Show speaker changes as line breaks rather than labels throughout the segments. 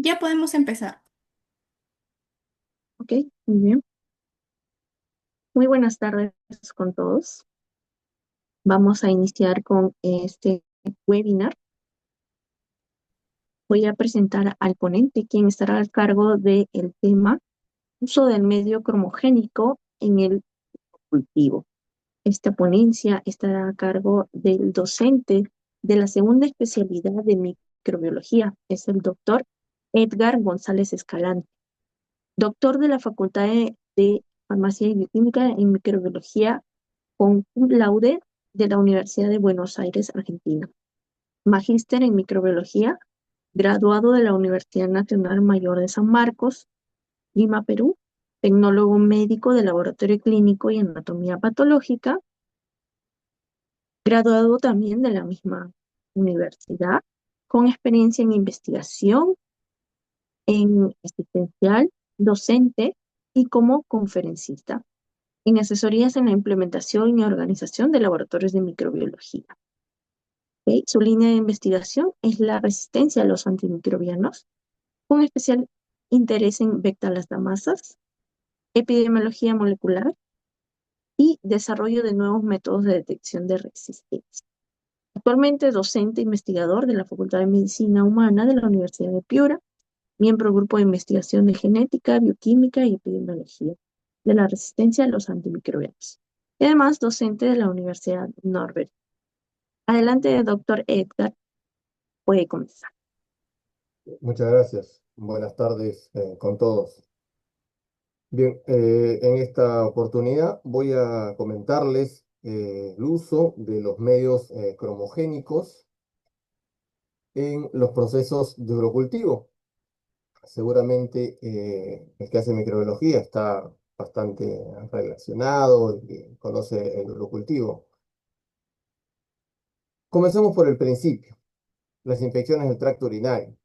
Ya podemos empezar.
Ok, muy bien. Muy buenas tardes con todos. Vamos a iniciar con este webinar. Voy a presentar al ponente, quien estará al cargo del tema uso del medio cromogénico en el cultivo. Esta ponencia estará a cargo del docente de la segunda especialidad de microbiología, es el doctor Edgar González Escalante, doctor de la Facultad de Farmacia y Bioquímica en Microbiología con cum laude de la Universidad de Buenos Aires, Argentina. Magíster en microbiología, graduado de la Universidad Nacional Mayor de San Marcos, Lima, Perú. Tecnólogo médico de laboratorio clínico y anatomía patológica, graduado también de la misma universidad, con experiencia en investigación, en asistencial, docente y como conferencista, en asesorías en la implementación y organización de laboratorios de microbiología. ¿Ok? Su línea de investigación es la resistencia a los antimicrobianos, con especial interés en beta-lactamasas, epidemiología molecular y desarrollo de nuevos métodos de detección de resistencia. Actualmente es docente e investigador de la Facultad de Medicina Humana de la Universidad de Piura, miembro del Grupo de Investigación de Genética, Bioquímica y Epidemiología de la resistencia a los antimicrobianos. Y además docente de la Universidad Norbert. Adelante, doctor Edgar, puede comenzar.
Muchas gracias. Buenas tardes con todos. Bien, en esta oportunidad voy a comentarles el uso de los medios cromogénicos en los procesos de urocultivo. Seguramente el que hace microbiología está bastante relacionado y conoce el urocultivo. Comencemos por el principio, las infecciones del tracto urinario.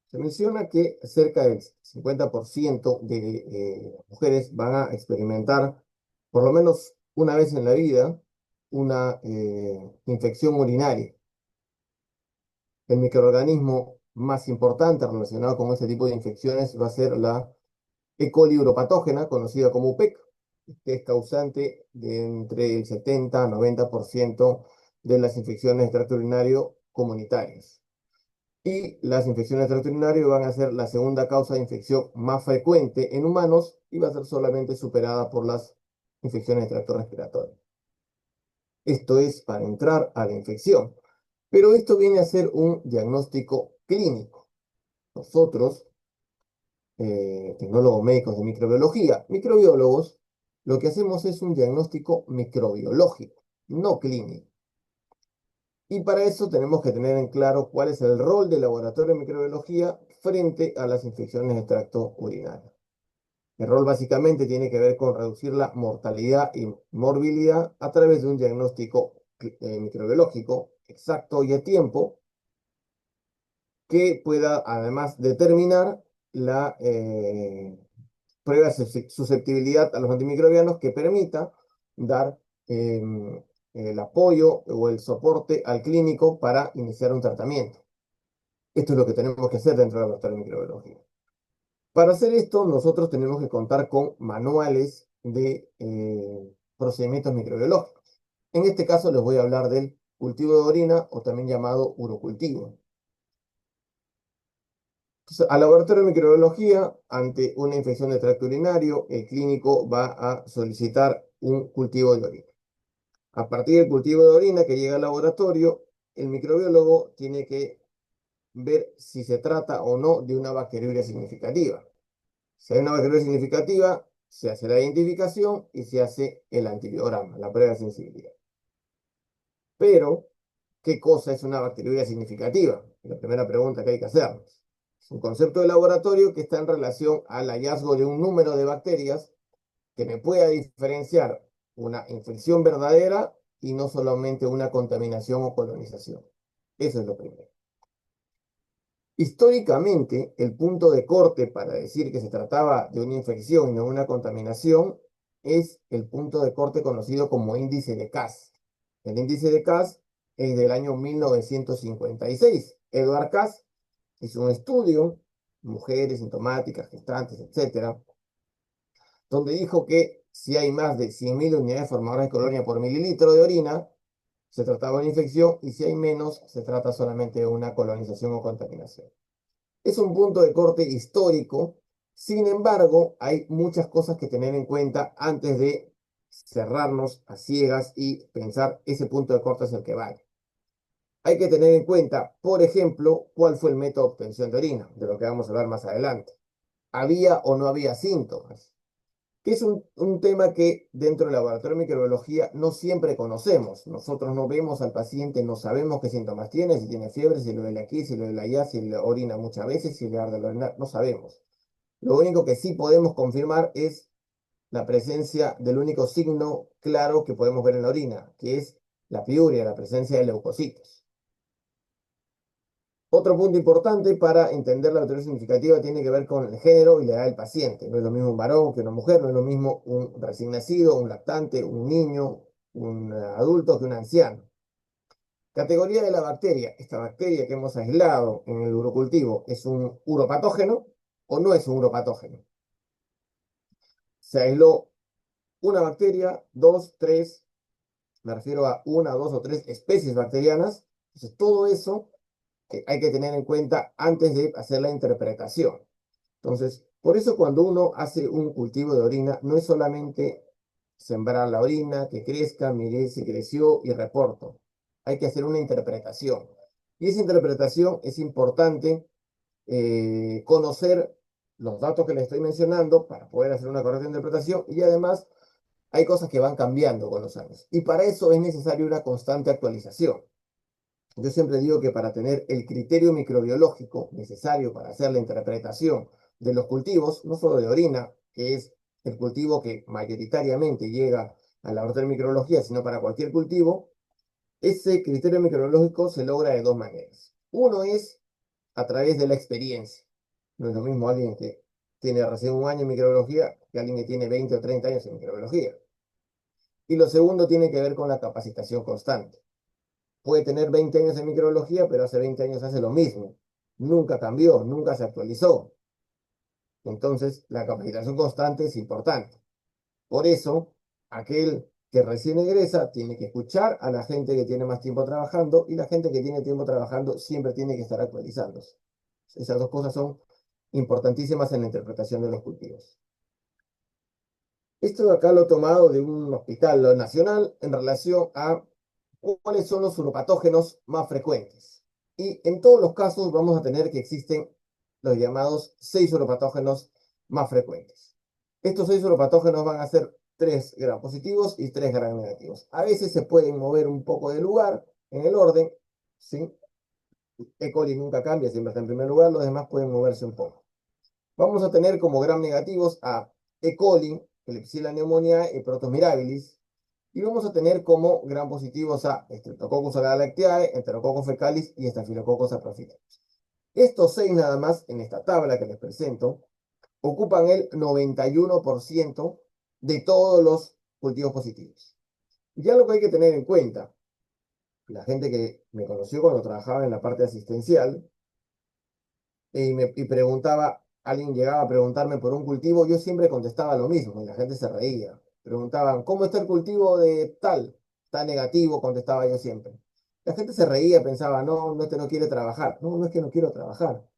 Se menciona que cerca del 50% de mujeres van a experimentar, por lo menos una vez en la vida, una infección urinaria. El microorganismo más importante relacionado con este tipo de infecciones va a ser la E. coli uropatógena, conocida como UPEC, que es causante de entre el 70 a 90% de las infecciones de tracto urinario comunitarias. Y las infecciones de tracto urinario van a ser la segunda causa de infección más frecuente en humanos y va a ser solamente superada por las infecciones de tracto respiratorio. Esto es para entrar a la infección. Pero esto viene a ser un diagnóstico clínico. Nosotros, tecnólogos médicos de microbiología, microbiólogos, lo que hacemos es un diagnóstico microbiológico, no clínico. Y para eso tenemos que tener en claro cuál es el rol del laboratorio de microbiología frente a las infecciones de tracto urinario. El rol básicamente tiene que ver con reducir la mortalidad y morbilidad a través de un diagnóstico microbiológico exacto y a tiempo que pueda además determinar la prueba de susceptibilidad a los antimicrobianos que permita dar el apoyo o el soporte al clínico para iniciar un tratamiento. Esto es lo que tenemos que hacer dentro de la laboratorio de microbiología. Para hacer esto, nosotros tenemos que contar con manuales de procedimientos microbiológicos. En este caso les voy a hablar del cultivo de orina o también llamado urocultivo. Entonces, al laboratorio de microbiología, ante una infección de tracto urinario, el clínico va a solicitar un cultivo de orina. A partir del cultivo de orina que llega al laboratorio, el microbiólogo tiene que ver si se trata o no de una bacteriuria significativa. Si hay una bacteriuria significativa, se hace la identificación y se hace el antibiograma, la prueba de sensibilidad. Pero, ¿qué cosa es una bacteriuria significativa? La primera pregunta que hay que hacernos. Es un concepto de laboratorio que está en relación al hallazgo de un número de bacterias que me pueda diferenciar una infección verdadera y no solamente una contaminación o colonización. Eso es lo primero. Históricamente, el punto de corte para decir que se trataba de una infección y no una contaminación es el punto de corte conocido como índice de Cass. El índice de Cass es del año 1956. Edward Cass hizo un estudio mujeres sintomáticas, gestantes, etcétera, donde dijo que si hay más de 100.000 unidades formadoras de colonia por mililitro de orina, se trataba de una infección, y si hay menos, se trata solamente de una colonización o contaminación. Es un punto de corte histórico. Sin embargo, hay muchas cosas que tener en cuenta antes de cerrarnos a ciegas y pensar ese punto de corte es el que vale. Hay que tener en cuenta, por ejemplo, cuál fue el método de obtención de orina, de lo que vamos a hablar más adelante. ¿Había o no había síntomas? Que es un tema que dentro del laboratorio de microbiología no siempre conocemos. Nosotros no vemos al paciente, no sabemos qué síntomas tiene, si tiene fiebre, si le duele aquí, si le duele allá, si le orina muchas veces, si le arde el orinar, no sabemos. Lo único que sí podemos confirmar es la presencia del único signo claro que podemos ver en la orina, que es la piuria, la presencia de leucocitos. Otro punto importante para entender la bacteria significativa tiene que ver con el género y la edad del paciente. No es lo mismo un varón que una mujer, no es lo mismo un recién nacido, un lactante, un niño, un adulto que un anciano. Categoría de la bacteria. Esta bacteria que hemos aislado en el urocultivo, ¿es un uropatógeno o no es un uropatógeno? Se aisló una bacteria, dos, tres, me refiero a una, dos o tres especies bacterianas. Entonces, todo eso hay que tener en cuenta antes de hacer la interpretación. Entonces, por eso cuando uno hace un cultivo de orina, no es solamente sembrar la orina, que crezca, mire si creció y reporto. Hay que hacer una interpretación. Y esa interpretación es importante conocer los datos que le estoy mencionando para poder hacer una correcta interpretación, y además hay cosas que van cambiando con los años. Y para eso es necesaria una constante actualización. Yo siempre digo que para tener el criterio microbiológico necesario para hacer la interpretación de los cultivos, no solo de orina, que es el cultivo que mayoritariamente llega a la laboratorio de microbiología, sino para cualquier cultivo, ese criterio microbiológico se logra de dos maneras. Uno es a través de la experiencia. No es lo mismo alguien que tiene recién un año en microbiología que alguien que tiene 20 o 30 años en microbiología. Y lo segundo tiene que ver con la capacitación constante. Puede tener 20 años en microbiología, pero hace 20 años hace lo mismo. Nunca cambió, nunca se actualizó. Entonces, la capacitación constante es importante. Por eso, aquel que recién egresa tiene que escuchar a la gente que tiene más tiempo trabajando, y la gente que tiene tiempo trabajando siempre tiene que estar actualizándose. Esas dos cosas son importantísimas en la interpretación de los cultivos. Esto de acá lo he tomado de un hospital nacional en relación a cuáles son los uropatógenos más frecuentes. Y en todos los casos vamos a tener que existen los llamados 6 uropatógenos más frecuentes. Estos 6 uropatógenos van a ser 3 gram positivos y 3 gram negativos. A veces se pueden mover un poco de lugar en el orden, ¿sí? E. coli nunca cambia, siempre está en primer lugar, los demás pueden moverse un poco. Vamos a tener como gram negativos a E. coli, Klebsiella pneumoniae y Protococcus mirabilis. Y vamos a tener como gram positivos a Streptococcus agalactiae, Enterococcus fecalis y Staphylococcus aureus. Estos 6 nada más en esta tabla que les presento ocupan el 91% de todos los cultivos positivos. Ya lo que hay que tener en cuenta, la gente que me conoció cuando trabajaba en la parte asistencial, y preguntaba, alguien llegaba a preguntarme por un cultivo, yo siempre contestaba lo mismo y la gente se reía. Preguntaban, ¿cómo está el cultivo de tal? Está negativo, contestaba yo siempre. La gente se reía, pensaba, no, no, este no quiere trabajar. No, no es que no quiero trabajar.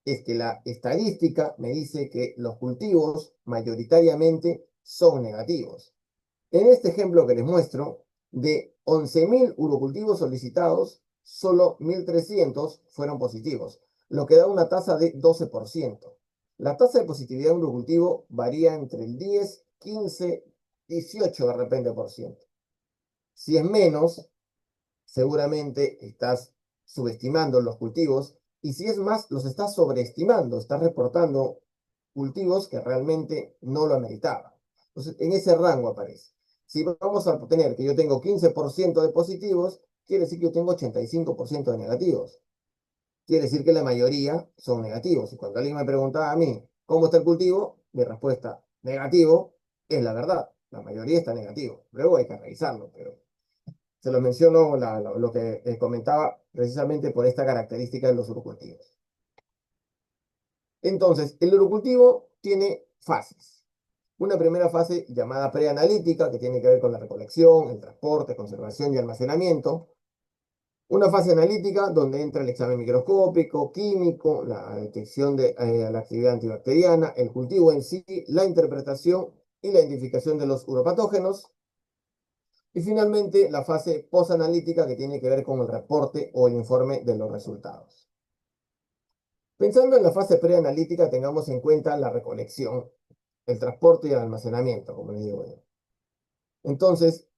Es que la estadística me dice que los cultivos mayoritariamente son negativos. En este ejemplo que les muestro, de 11.000 urocultivos solicitados, solo 1.300 fueron positivos, lo que da una tasa de 12%. La tasa de positividad de un urocultivo varía entre el 10, 15, 18 de repente por ciento. Si es menos, seguramente estás subestimando los cultivos, y si es más, los estás sobreestimando, estás reportando cultivos que realmente no lo ameritaban. Entonces, en ese rango aparece. Si vamos a tener que yo tengo 15% de positivos, quiere decir que yo tengo 85% de negativos. Quiere decir que la mayoría son negativos. Y cuando alguien me preguntaba a mí, ¿cómo está el cultivo? Mi respuesta, negativo, es la verdad. La mayoría está negativo. Luego hay que revisarlo, pero se lo menciono lo que comentaba precisamente por esta característica de los urocultivos. Entonces, el urocultivo tiene fases. Una primera fase llamada preanalítica, que tiene que ver con la recolección, el transporte, conservación y almacenamiento. Una fase analítica donde entra el examen microscópico, químico, la detección de la actividad antibacteriana, el cultivo en sí, la interpretación y la identificación de los uropatógenos. Y finalmente la fase posanalítica que tiene que ver con el reporte o el informe de los resultados. Pensando en la fase preanalítica, tengamos en cuenta la recolección, el transporte y el almacenamiento, como les digo yo. Entonces,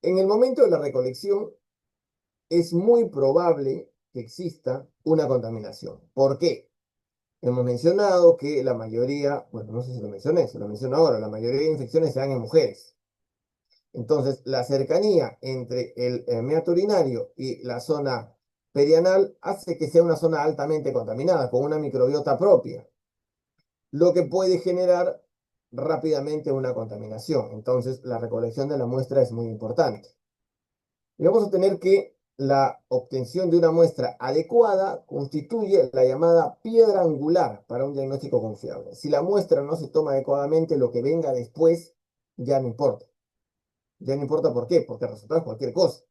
en el momento de la recolección, es muy probable que exista una contaminación. ¿Por qué? Hemos mencionado que la mayoría, bueno, no sé si lo mencioné, se lo menciono ahora, la mayoría de infecciones se dan en mujeres. Entonces, la cercanía entre el meato urinario y la zona perianal hace que sea una zona altamente contaminada, con una microbiota propia, lo que puede generar rápidamente una contaminación. Entonces, la recolección de la muestra es muy importante. Y vamos a tener que la obtención de una muestra adecuada constituye la llamada piedra angular para un diagnóstico confiable. Si la muestra no se toma adecuadamente, lo que venga después ya no importa. Ya no importa por qué, porque el resultado es cualquier cosa.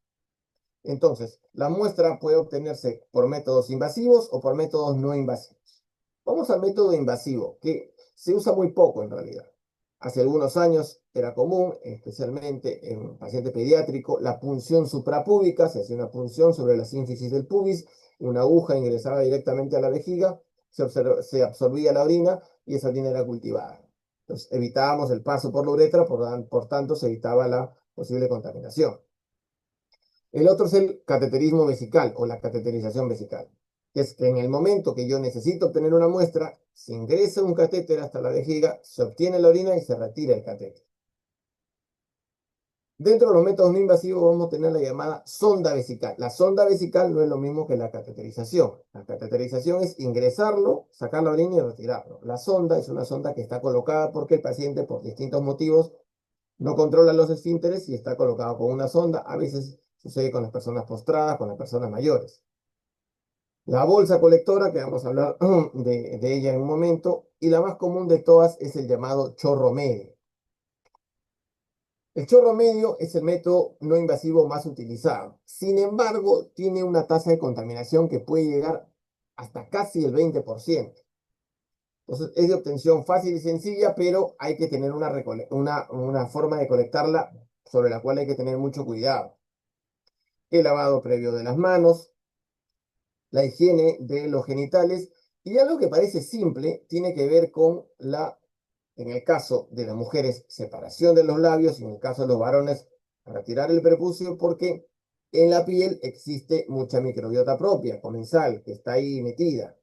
Entonces, la muestra puede obtenerse por métodos invasivos o por métodos no invasivos. Vamos al método invasivo, que se usa muy poco en realidad. Hace algunos años era común, especialmente en paciente pediátrico, la punción suprapúbica, se hacía una punción sobre la sínfisis del pubis, una aguja ingresaba directamente a la vejiga, se absorbía la orina y esa orina era cultivada. Entonces, evitábamos el paso por la uretra, por tanto, se evitaba la posible contaminación. El otro es el cateterismo vesical o la cateterización vesical, que es que en el momento que yo necesito obtener una muestra, se ingresa un catéter hasta la vejiga, se obtiene la orina y se retira el catéter. Dentro de los métodos no invasivos vamos a tener la llamada sonda vesical. La sonda vesical no es lo mismo que la cateterización. La cateterización es ingresarlo, sacar la orina y retirarlo. La sonda es una sonda que está colocada porque el paciente, por distintos motivos, no controla los esfínteres y está colocado con una sonda. A veces sucede con las personas postradas, con las personas mayores. La bolsa colectora, que vamos a hablar de ella en un momento, y la más común de todas es el llamado chorro medio. El chorro medio es el método no invasivo más utilizado. Sin embargo, tiene una tasa de contaminación que puede llegar hasta casi el 20%. Entonces, es de obtención fácil y sencilla, pero hay que tener una forma de colectarla sobre la cual hay que tener mucho cuidado. El lavado previo de las manos, la higiene de los genitales y algo que parece simple tiene que ver con en el caso de las mujeres, separación de los labios y en el caso de los varones, retirar el prepucio porque en la piel existe mucha microbiota propia, comensal, que está ahí metida.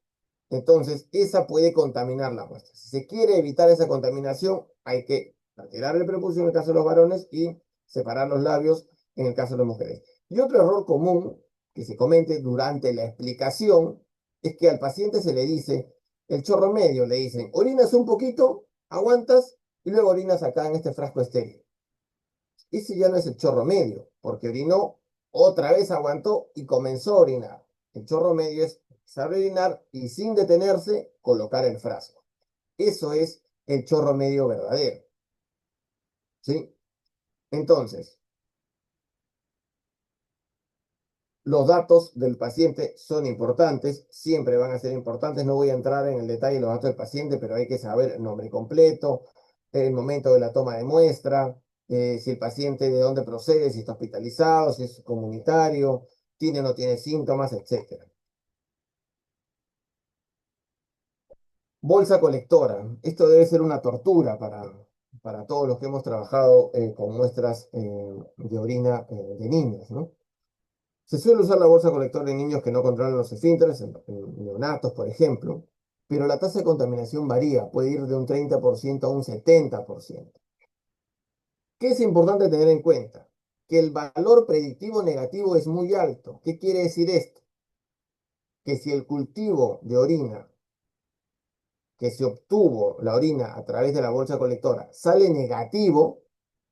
Entonces, esa puede contaminar la muestra. Si se quiere evitar esa contaminación, hay que retirar el prepucio en el caso de los varones y separar los labios en el caso de las mujeres. Y otro error común que se comete durante la explicación es que al paciente se le dice, el chorro medio, le dicen, orinas un poquito, aguantas y luego orinas acá en este frasco estéril. Ese ya no es el chorro medio, porque orinó, otra vez aguantó y comenzó a orinar. El chorro medio es empezar a orinar y sin detenerse colocar el frasco. Eso es el chorro medio verdadero. ¿Sí? Entonces, los datos del paciente son importantes, siempre van a ser importantes. No voy a entrar en el detalle de los datos del paciente, pero hay que saber el nombre completo, el momento de la toma de muestra, si el paciente de dónde procede, si está hospitalizado, si es comunitario, tiene o no tiene síntomas, etc. Bolsa colectora. Esto debe ser una tortura para todos los que hemos trabajado con muestras de orina de niños, ¿no? Se suele usar la bolsa colectora en niños que no controlan los esfínteres, en neonatos, por ejemplo, pero la tasa de contaminación varía, puede ir de un 30% a un 70%. ¿Qué es importante tener en cuenta? Que el valor predictivo negativo es muy alto. ¿Qué quiere decir esto? Que si el cultivo de orina que se obtuvo la orina a través de la bolsa colectora sale negativo,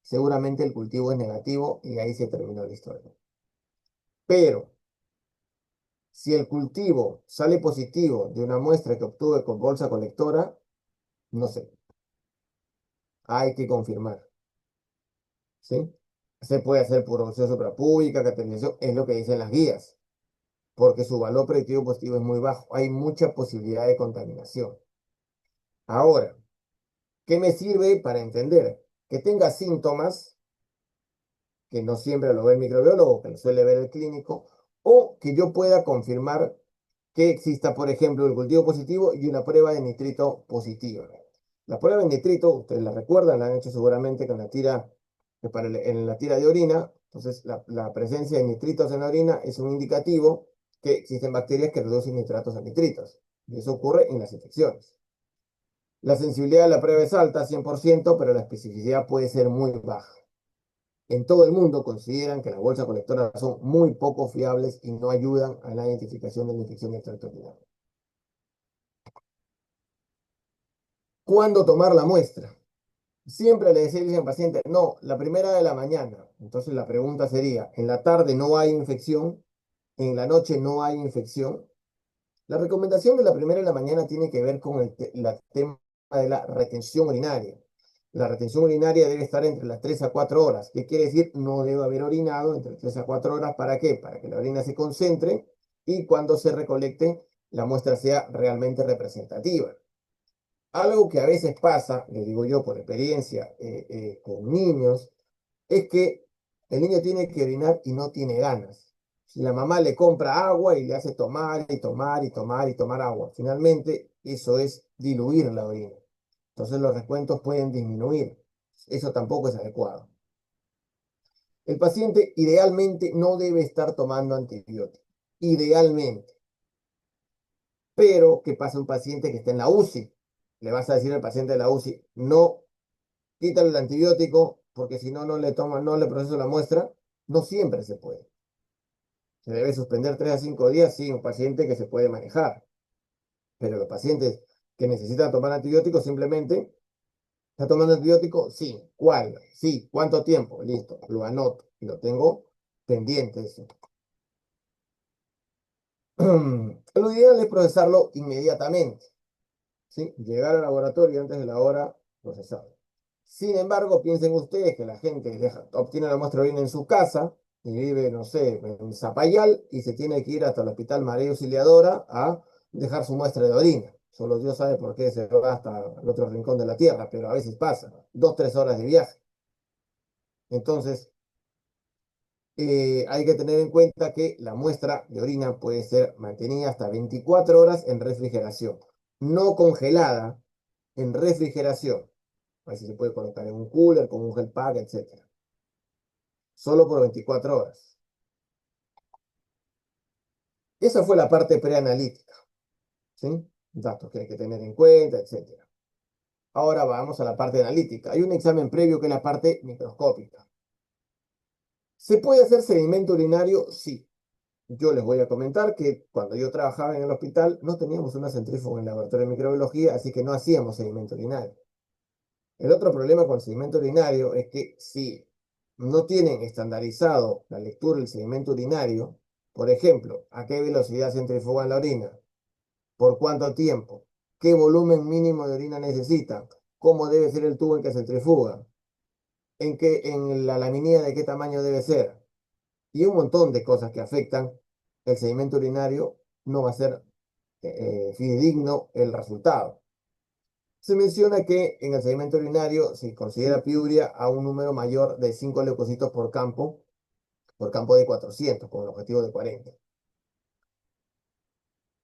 seguramente el cultivo es negativo y ahí se terminó la historia. Pero Si el cultivo sale positivo de una muestra que obtuve con bolsa colectora, no sé, hay que confirmar, ¿sí? Se puede hacer por opción suprapúbica, categorización, es lo que dicen las guías, porque su valor predictivo positivo es muy bajo. Hay mucha posibilidad de contaminación. Ahora, ¿qué me sirve para entender? Que tenga síntomas, que no siempre lo ve el microbiólogo, que lo suele ver el clínico, o que yo pueda confirmar que exista, por ejemplo, el cultivo positivo y una prueba de nitrito positiva. La prueba de nitrito, ustedes la recuerdan, la han hecho seguramente con la tira, en la tira de orina. Entonces, la presencia de nitritos en la orina es un indicativo que existen bacterias que reducen nitratos a nitritos. Y eso ocurre en las infecciones. La sensibilidad de la prueba es alta, 100%, pero la especificidad puede ser muy baja. En todo el mundo consideran que las bolsas colectoras son muy poco fiables y no ayudan a la identificación de la infección del tracto urinario. ¿Cuándo tomar la muestra? Siempre le dicen al paciente, no, la primera de la mañana. Entonces la pregunta sería, ¿en la tarde no hay infección? ¿En la noche no hay infección? La recomendación de la primera de la mañana tiene que ver con el tema de la retención urinaria. La retención urinaria debe estar entre las 3 a 4 horas. ¿Qué quiere decir? No debe haber orinado entre 3 a 4 horas. ¿Para qué? Para que la orina se concentre y cuando se recolecte la muestra sea realmente representativa. Algo que a veces pasa, le digo yo por experiencia, con niños, es que el niño tiene que orinar y no tiene ganas. Si la mamá le compra agua y le hace tomar y tomar y tomar y tomar agua, finalmente eso es diluir la orina. Entonces los recuentos pueden disminuir. Eso tampoco es adecuado. El paciente idealmente no debe estar tomando antibióticos. Idealmente. Pero, ¿qué pasa a un paciente que está en la UCI? Le vas a decir al paciente de la UCI, no, quítale el antibiótico, porque si no, no le toma, no le proceso la muestra. No siempre se puede. Se debe suspender 3 a 5 días, sí, un paciente que se puede manejar. Pero los pacientes que necesitan tomar antibióticos simplemente, ¿está tomando antibiótico? Sí. ¿Cuál? Sí. ¿Cuánto tiempo? Listo. Lo anoto y lo tengo pendiente eso. Lo ideal es procesarlo inmediatamente, ¿sí? Llegar al laboratorio antes de la hora, procesarlo. Sin embargo, piensen ustedes que la gente obtiene la muestra de orina en su casa y vive, no sé, en Zapayal y se tiene que ir hasta el Hospital María Auxiliadora a dejar su muestra de orina. Solo Dios sabe por qué se va hasta el otro rincón de la tierra, pero a veces pasa, 2, 3 horas de viaje. Entonces, hay que tener en cuenta que la muestra de orina puede ser mantenida hasta 24 horas en refrigeración, no congelada, en refrigeración. A ver si se puede colocar en un cooler, con un gel pack, etc. Solo por 24 horas. Esa fue la parte preanalítica, ¿sí? Datos que hay que tener en cuenta, etc. Ahora vamos a la parte analítica. Hay un examen previo que es la parte microscópica. ¿Se puede hacer sedimento urinario? Sí. Yo les voy a comentar que cuando yo trabajaba en el hospital no teníamos una centrífuga en el laboratorio de microbiología, así que no hacíamos sedimento urinario. El otro problema con el sedimento urinario es que si no tienen estandarizado la lectura del sedimento urinario, por ejemplo, a qué velocidad centrifugan la orina, por cuánto tiempo, qué volumen mínimo de orina necesita, cómo debe ser el tubo en que centrifuga, en la laminilla de qué tamaño debe ser, y un montón de cosas que afectan el sedimento urinario, no va a ser fidedigno el resultado. Se menciona que en el sedimento urinario se considera piuria a un número mayor de 5 leucocitos por campo de 400, con el objetivo de 40.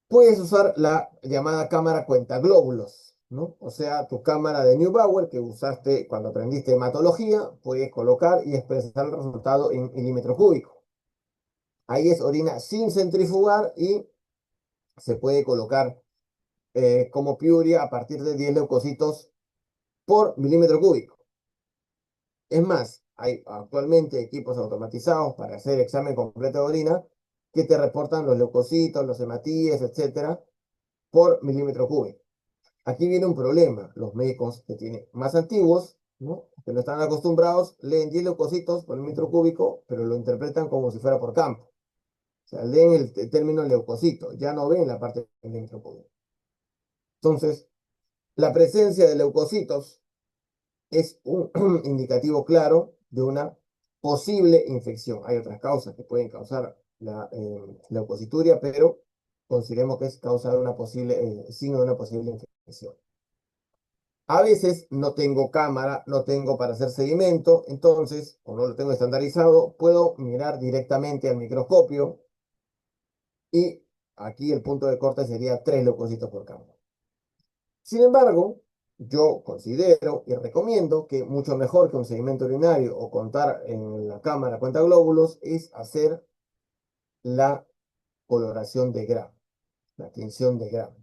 Puedes usar la llamada cámara cuentaglóbulos, ¿no? O sea, tu cámara de Neubauer que usaste cuando aprendiste hematología, puedes colocar y expresar el resultado en milímetro cúbico. Ahí es orina sin centrifugar y se puede colocar como piuria a partir de 10 leucocitos por milímetro cúbico. Es más, hay actualmente equipos automatizados para hacer examen completo de orina que te reportan los leucocitos, los hematíes, etcétera, por milímetro cúbico. Aquí viene un problema. Los médicos que tienen más antiguos, ¿no? Que no están acostumbrados, leen 10 leucocitos por milímetro cúbico, pero lo interpretan como si fuera por campo. sea, leen el término leucocito, ya no ven la parte del linfnocodio. Entonces, la presencia de leucocitos es un indicativo claro de una posible infección. Hay otras causas que pueden causar la leucocituria, pero consideremos que es causa de una posible, signo de una posible infección. A veces no tengo cámara, no tengo para hacer seguimiento, entonces, o no lo tengo estandarizado, puedo mirar directamente al microscopio y aquí el punto de corte sería 3 leucocitos por cámara. Sin embargo, yo considero y recomiendo que mucho mejor que un seguimiento urinario o contar en la cámara cuenta glóbulos es hacer la coloración de Gram, la tinción de Gram.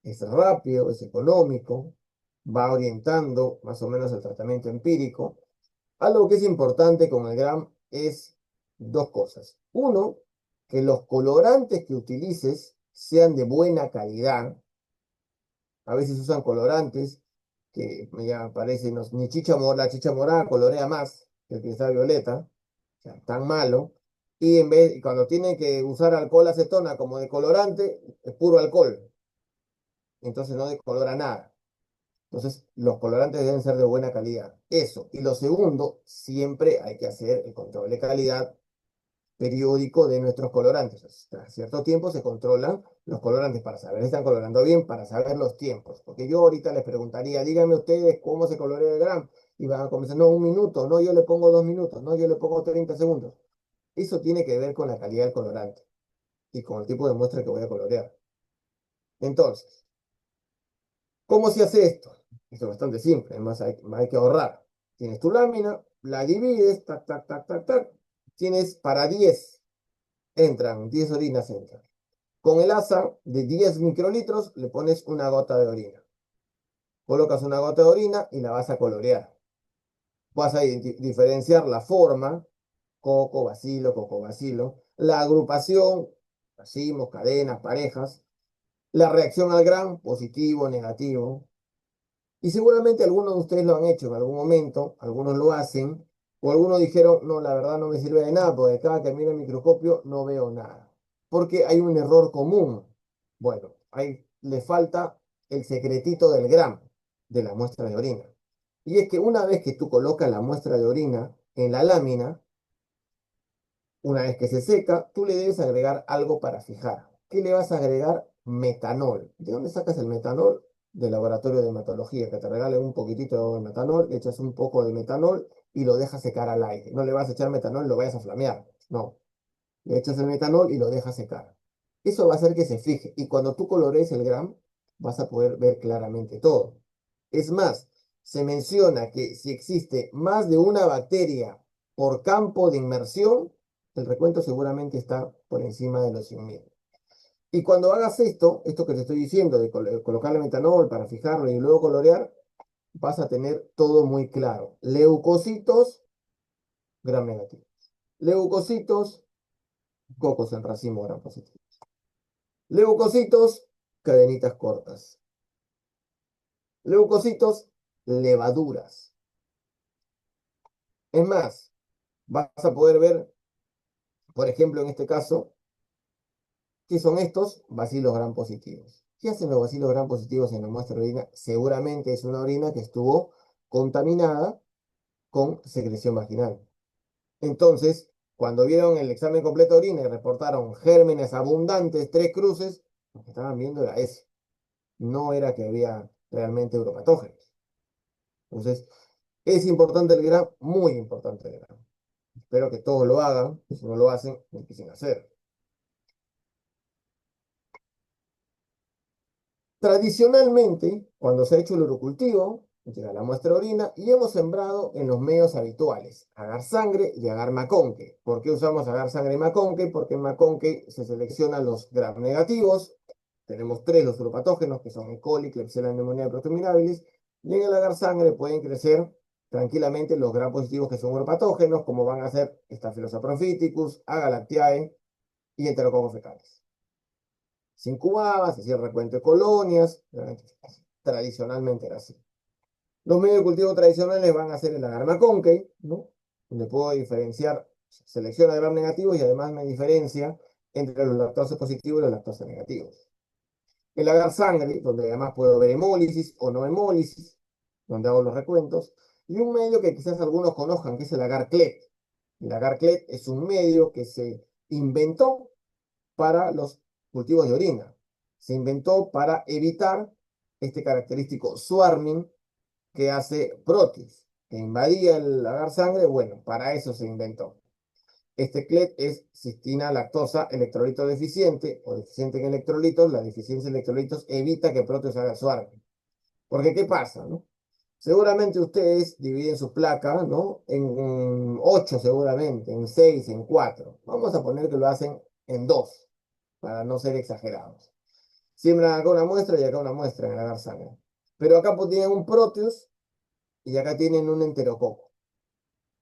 Es rápido, es económico, va orientando más o menos el tratamiento empírico. Algo que es importante con el Gram es dos cosas. Uno, que los colorantes que utilices sean de buena calidad. A veces usan colorantes que ya parecen, ni la chicha morada colorea más que el cristal violeta, o sea, tan malo. Y cuando tienen que usar alcohol acetona como de colorante, es puro alcohol. Entonces no decolora nada. Entonces, los colorantes deben ser de buena calidad. Eso. Y lo segundo, siempre hay que hacer el control de calidad periódico de nuestros colorantes. Tras cierto tiempo se controlan los colorantes para saber si están colorando bien, para saber los tiempos. Porque yo ahorita les preguntaría, díganme ustedes cómo se colorea el Gram. Y van a comenzar, no, 1 minuto, no, yo le pongo 2 minutos, no, yo le pongo 30 segundos. Eso tiene que ver con la calidad del colorante y con el tipo de muestra que voy a colorear. Entonces, ¿cómo se hace esto? Esto es bastante simple, además hay que ahorrar. Tienes tu lámina, la divides, tac, tac, tac, tac, tac. Tienes para 10, entran, 10 orinas entran. Con el asa de 10 microlitros le pones una gota de orina. Colocas una gota de orina y la vas a colorear. Vas a diferenciar la forma, coco, bacilo, la agrupación, racimos, cadenas, parejas, la reacción al Gram, positivo, negativo. Y seguramente algunos de ustedes lo han hecho en algún momento, algunos lo hacen, o algunos dijeron, no, la verdad no me sirve de nada, porque cada que miro el microscopio no veo nada. Porque hay un error común. Bueno, ahí le falta el secretito del Gram de la muestra de orina. Y es que una vez que tú colocas la muestra de orina en la lámina, una vez que se seca, tú le debes agregar algo para fijar. ¿Qué le vas a agregar? Metanol. ¿De dónde sacas el metanol? Del laboratorio de hematología, que te regalen un poquitito de metanol, le echas un poco de metanol y lo dejas secar al aire. No le vas a echar metanol y lo vayas a flamear. No. Le echas el metanol y lo dejas secar. Eso va a hacer que se fije. Y cuando tú colorees el Gram, vas a poder ver claramente todo. Es más, se menciona que si existe más de una bacteria por campo de inmersión, el recuento seguramente está por encima de los 100.000. Y cuando hagas esto que te estoy diciendo, de colocarle metanol para fijarlo y luego colorear, vas a tener todo muy claro. Leucocitos, Gram negativo. Leucocitos, cocos en racimo, Gram positivo. Leucocitos, cadenitas cortas. Leucocitos, levaduras. Es más, vas a poder ver, por ejemplo, en este caso, ¿qué son estos? Bacilos gram positivos. ¿Qué hacen los bacilos gram positivos en la muestra de orina? Seguramente es una orina que estuvo contaminada con secreción vaginal. Entonces, cuando vieron el examen completo de orina y reportaron gérmenes abundantes, 3 cruces, lo que estaban viendo era eso. No era que había realmente uropatógenos. Entonces, es importante el gram, muy importante el gram. Espero que todos lo hagan, si no lo hacen, lo empiecen a hacer. Tradicionalmente, cuando se ha hecho el urocultivo, llega la muestra de orina y hemos sembrado en los medios habituales, agar sangre y agar maconque. ¿Por qué usamos agar sangre y maconque? Porque en maconque se seleccionan los gram negativos, tenemos 3 los uropatógenos, que son E. coli, Klebsiella pneumoniae y Protomirabilis, y en el agar sangre pueden crecer tranquilamente los gram positivos que son uropatógenos, como van a ser Staphylococcus prophyticus, Agalactiae y Enterococcus fecalis. Se incubaba, se hacía el recuento de colonias, tradicionalmente era así. Los medios de cultivo tradicionales van a ser el agar maconque, ¿no? Donde puedo diferenciar, selecciona gram negativos y además me diferencia entre los lactosa positivos y los lactosa negativos. El agar sangre, donde además puedo ver hemólisis o no hemólisis, donde hago los recuentos, y un medio que quizás algunos conozcan, que es el agar CLET. El agar CLET es un medio que se inventó para los cultivos de orina. Se inventó para evitar este característico swarming que hace Proteus, que invadía el agar sangre. Bueno, para eso se inventó. Este CLET es cistina lactosa electrolito deficiente o deficiente en electrolitos. La deficiencia en electrolitos evita que Proteus haga swarming. Porque, ¿qué pasa, no? Seguramente ustedes dividen sus placas, ¿no? En 8 seguramente, en 6, en 4. Vamos a poner que lo hacen en 2, para no ser exagerados. Siembran acá una muestra y acá una muestra en el agar sangre. Pero acá pues tienen un Proteus y acá tienen un enterococo.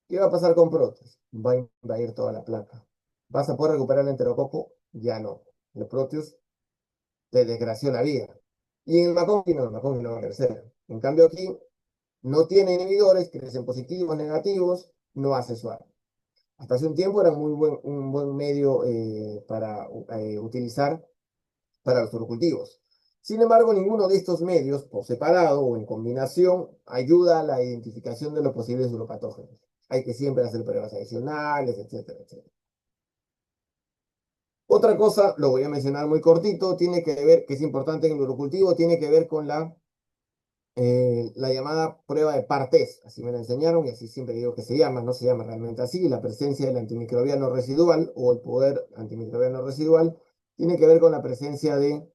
¿Qué va a pasar con Proteus? Va a invadir toda la placa. ¿Vas a poder recuperar el enterococo? Ya no. El Proteus te desgració la vida. Y en el McConkey no va a crecer. En cambio aquí no tiene inhibidores, crecen positivos, negativos, no hace suave. Hasta hace un tiempo era un buen medio para utilizar para los fluorocultivos. Sin embargo, ninguno de estos medios, por separado o en combinación, ayuda a la identificación de los posibles uropatógenos. Hay que siempre hacer pruebas adicionales, etcétera, etcétera. Otra cosa, lo voy a mencionar muy cortito, tiene que ver, que es importante en el urocultivo, tiene que ver con la llamada prueba de Partes, así me la enseñaron y así siempre digo que se llama, no se llama realmente así, la presencia del antimicrobiano residual o el poder antimicrobiano residual tiene que ver con la presencia de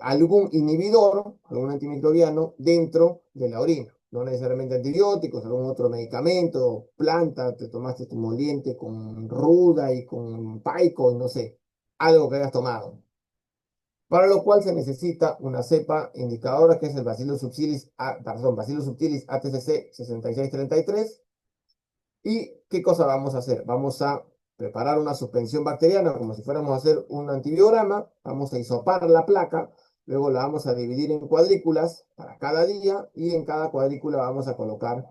algún inhibidor, algún antimicrobiano dentro de la orina, no necesariamente antibióticos, algún otro medicamento, planta, te tomaste tu moliente con ruda y con paico, no sé, algo que hayas tomado para lo cual se necesita una cepa indicadora que es el Bacillus subtilis, Bacillus subtilis ATCC 6633. ¿Y qué cosa vamos a hacer? Vamos a preparar una suspensión bacteriana como si fuéramos a hacer un antibiograma, vamos a hisopar la placa, luego la vamos a dividir en cuadrículas para cada día y en cada cuadrícula vamos a colocar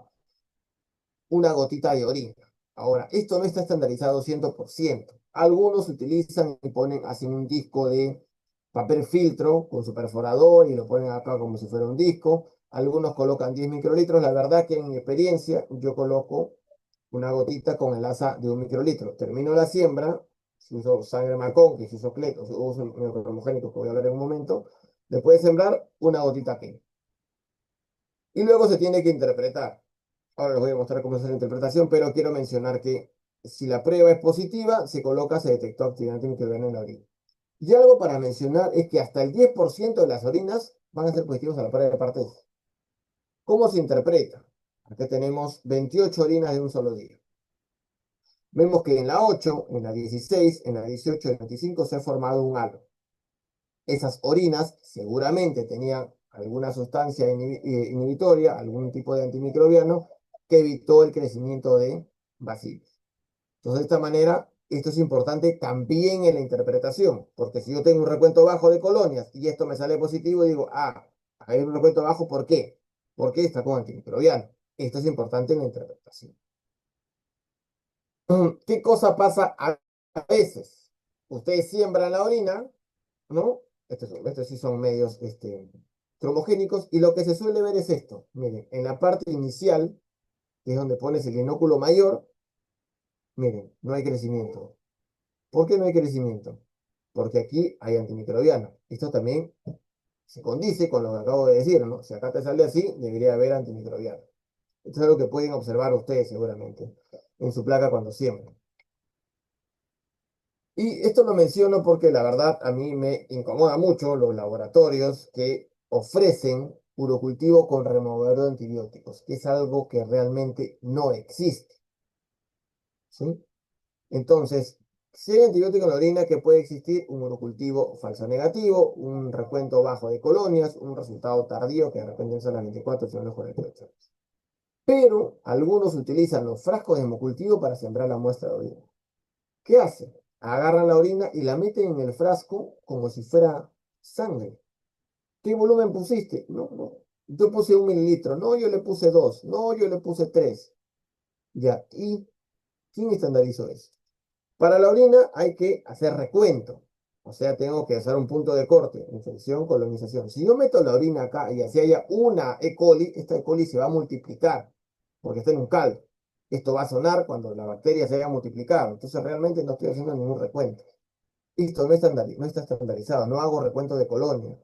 una gotita de orina. Ahora, esto no está estandarizado 100%. Algunos utilizan y ponen, hacen un disco de papel filtro con su perforador y lo ponen acá como si fuera un disco. Algunos colocan 10 microlitros. La verdad que en mi experiencia yo coloco una gotita con el asa de 1 microlitro. Termino la siembra, si uso sangre macón, que si uso cleto, si uso microcromogénicos, que voy a hablar en un momento, después de sembrar una gotita aquí. Y luego se tiene que interpretar. Ahora les voy a mostrar cómo es la interpretación, pero quiero mencionar que si la prueba es positiva, se coloca, se detectó activante microbiano en la orina. Y algo para mencionar es que hasta el 10% de las orinas van a ser positivos a la prueba de Partes. ¿Cómo se interpreta? Acá tenemos 28 orinas de un solo día. Vemos que en la 8, en la 16, en la 18 y en la 25 se ha formado un halo. Esas orinas seguramente tenían alguna sustancia inhibitoria, algún tipo de antimicrobiano que evitó el crecimiento de bacilos. Entonces, de esta manera, esto es importante también en la interpretación, porque si yo tengo un recuento bajo de colonias y esto me sale positivo, digo, hay un recuento bajo, ¿por qué? Porque está con antimicrobiano. Esto es importante en la interpretación. ¿Qué cosa pasa a veces? Ustedes siembran la orina, ¿no? Estos sí son medios cromogénicos, y lo que se suele ver es esto. Miren, en la parte inicial, que es donde pones el inóculo mayor, miren, no hay crecimiento. ¿Por qué no hay crecimiento? Porque aquí hay antimicrobiano. Esto también se condice con lo que acabo de decir, ¿no? Si acá te sale así, debería haber antimicrobiano. Esto es algo que pueden observar ustedes seguramente en su placa cuando siembran. Y esto lo menciono porque la verdad a mí me incomoda mucho los laboratorios que ofrecen urocultivo con removedor de antibióticos, que es algo que realmente no existe. ¿Sí? Entonces, si hay antibiótico en la orina, que puede existir un urocultivo falso negativo, un recuento bajo de colonias, un resultado tardío que de repente son las 24 son los 48 horas. Pero algunos utilizan los frascos de hemocultivo para sembrar la muestra de orina. ¿Qué hacen? Agarran la orina y la meten en el frasco como si fuera sangre. ¿Qué volumen pusiste? No, no. Yo puse 1 mililitro. No, yo le puse 2. No, yo le puse 3. Ya. ¿Y quién estandarizó eso? Para la orina hay que hacer recuento. O sea, tengo que hacer un punto de corte, infección, colonización. Si yo meto la orina acá y así haya una E. coli, esta E. coli se va a multiplicar, porque está en un caldo. Esto va a sonar cuando la bacteria se haya multiplicado. Entonces realmente no estoy haciendo ningún recuento. Listo, no está estandarizado, no hago recuento de colonia.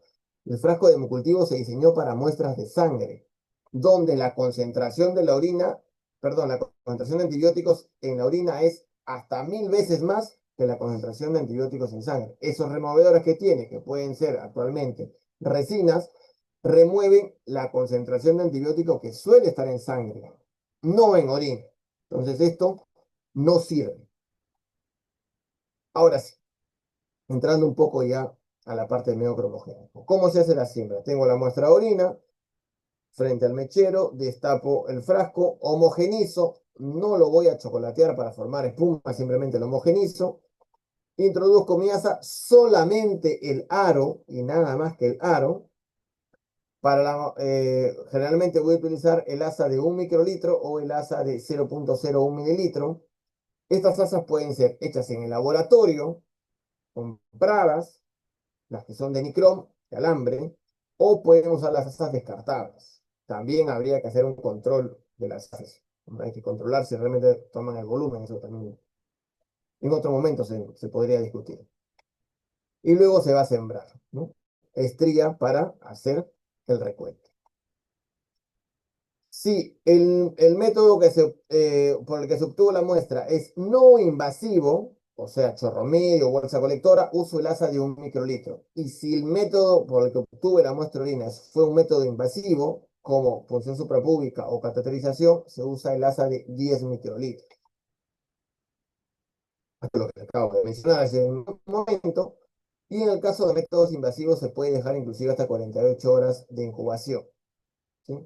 El frasco de hemocultivo se diseñó para muestras de sangre, donde la concentración de la orina, perdón, la concentración de antibióticos en la orina es hasta 1000 veces más que la concentración de antibióticos en sangre. Esos removedores que tiene, que pueden ser actualmente resinas, remueven la concentración de antibiótico que suele estar en sangre, no en orina. Entonces esto no sirve. Ahora sí, entrando un poco ya a la parte del medio cromogénico. ¿Cómo se hace la siembra? Tengo la muestra de orina frente al mechero, destapo el frasco, homogenizo, no lo voy a chocolatear para formar espuma, simplemente lo homogenizo, introduzco mi asa, solamente el aro y nada más que el aro. Generalmente voy a utilizar el asa de 1 microlitro o el asa de 0,01 mililitro. Estas asas pueden ser hechas en el laboratorio, compradas, las que son de nicrón, de alambre, o pueden usar las asas descartables. También habría que hacer un control de las asas. Hay que controlar si realmente toman el volumen, eso también en otro momento se podría discutir. Y luego se va a sembrar, ¿no? Estría para hacer el recuento. Si el método por el que se obtuvo la muestra es no invasivo, o sea, chorro medio, bolsa colectora, uso el asa de 1 microlitro. Y si el método por el que obtuve la muestra de orina fue un método invasivo, como punción suprapúbica o cateterización, se usa el asa de 10 microlitros. Hasta lo que acabo de mencionar hace un momento. Y en el caso de métodos invasivos se puede dejar inclusive hasta 48 horas de incubación. ¿Sí?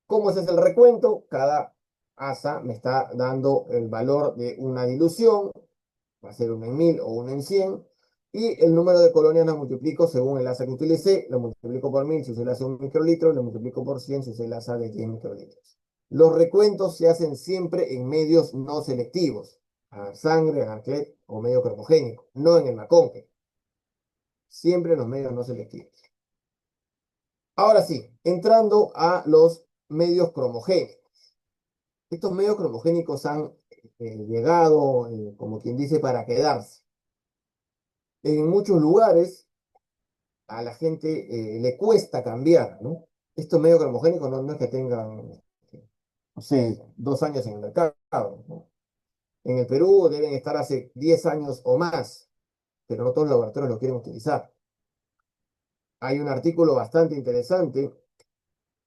¿Cómo se hace el recuento? Cada asa me está dando el valor de una dilución, va a ser 1 en 1000 o 1 en 100, y el número de colonias lo multiplico según el asa que utilicé, lo multiplico por 1000 si usé el asa de 1 microlitro, lo multiplico por 100 si usé el asa de 10 microlitros. Los recuentos se hacen siempre en medios no selectivos, a sangre, a ANCLET o medio cromogénico, no en el McConkie, siempre en los medios no selectivos. Ahora sí, entrando a los medios cromogénicos. Estos medios cromogénicos han llegado, como quien dice, para quedarse. En muchos lugares a la gente le cuesta cambiar, ¿no? Estos medios cromogénicos no es que tengan, no sé, 2 años en el mercado, ¿no? En el Perú deben estar hace 10 años o más, pero no todos los laboratorios lo quieren utilizar. Hay un artículo bastante interesante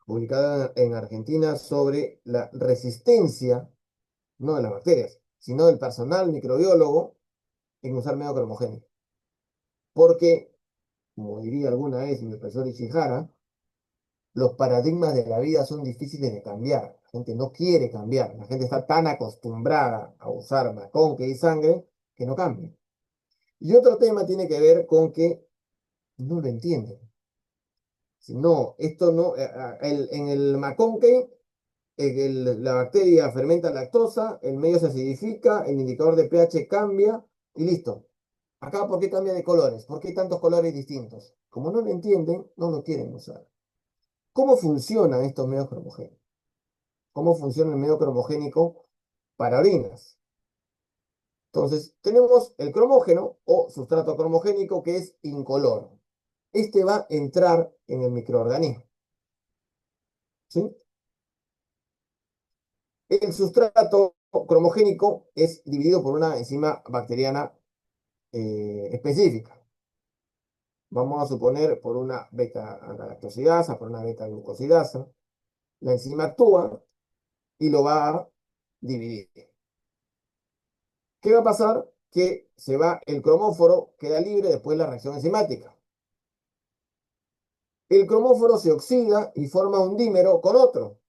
publicado en Argentina sobre la resistencia, no de las bacterias, sino del personal microbiólogo en usar medio cromogénico. Porque, como diría alguna vez mi profesor Ishihara, los paradigmas de la vida son difíciles de cambiar. La gente no quiere cambiar. La gente está tan acostumbrada a usar maconque y sangre que no cambia. Y otro tema tiene que ver con que no lo entienden. Si no, esto no, en el maconque, la bacteria fermenta lactosa, el medio se acidifica, el indicador de pH cambia y listo. Acá, ¿por qué cambia de colores? ¿Por qué hay tantos colores distintos? Como no lo entienden, no lo quieren usar. ¿Cómo funcionan estos medios cromogénicos? ¿Cómo funciona el medio cromogénico para orinas? Entonces, tenemos el cromógeno o sustrato cromogénico que es incoloro. Este va a entrar en el microorganismo. ¿Sí? El sustrato cromogénico es dividido por una enzima bacteriana específica. Vamos a suponer por una beta-galactosidasa, por una beta-glucosidasa. La enzima actúa y lo va a dividir. ¿Qué va a pasar? Que se va el cromóforo, queda libre después de la reacción enzimática. El cromóforo se oxida y forma un dímero con otro.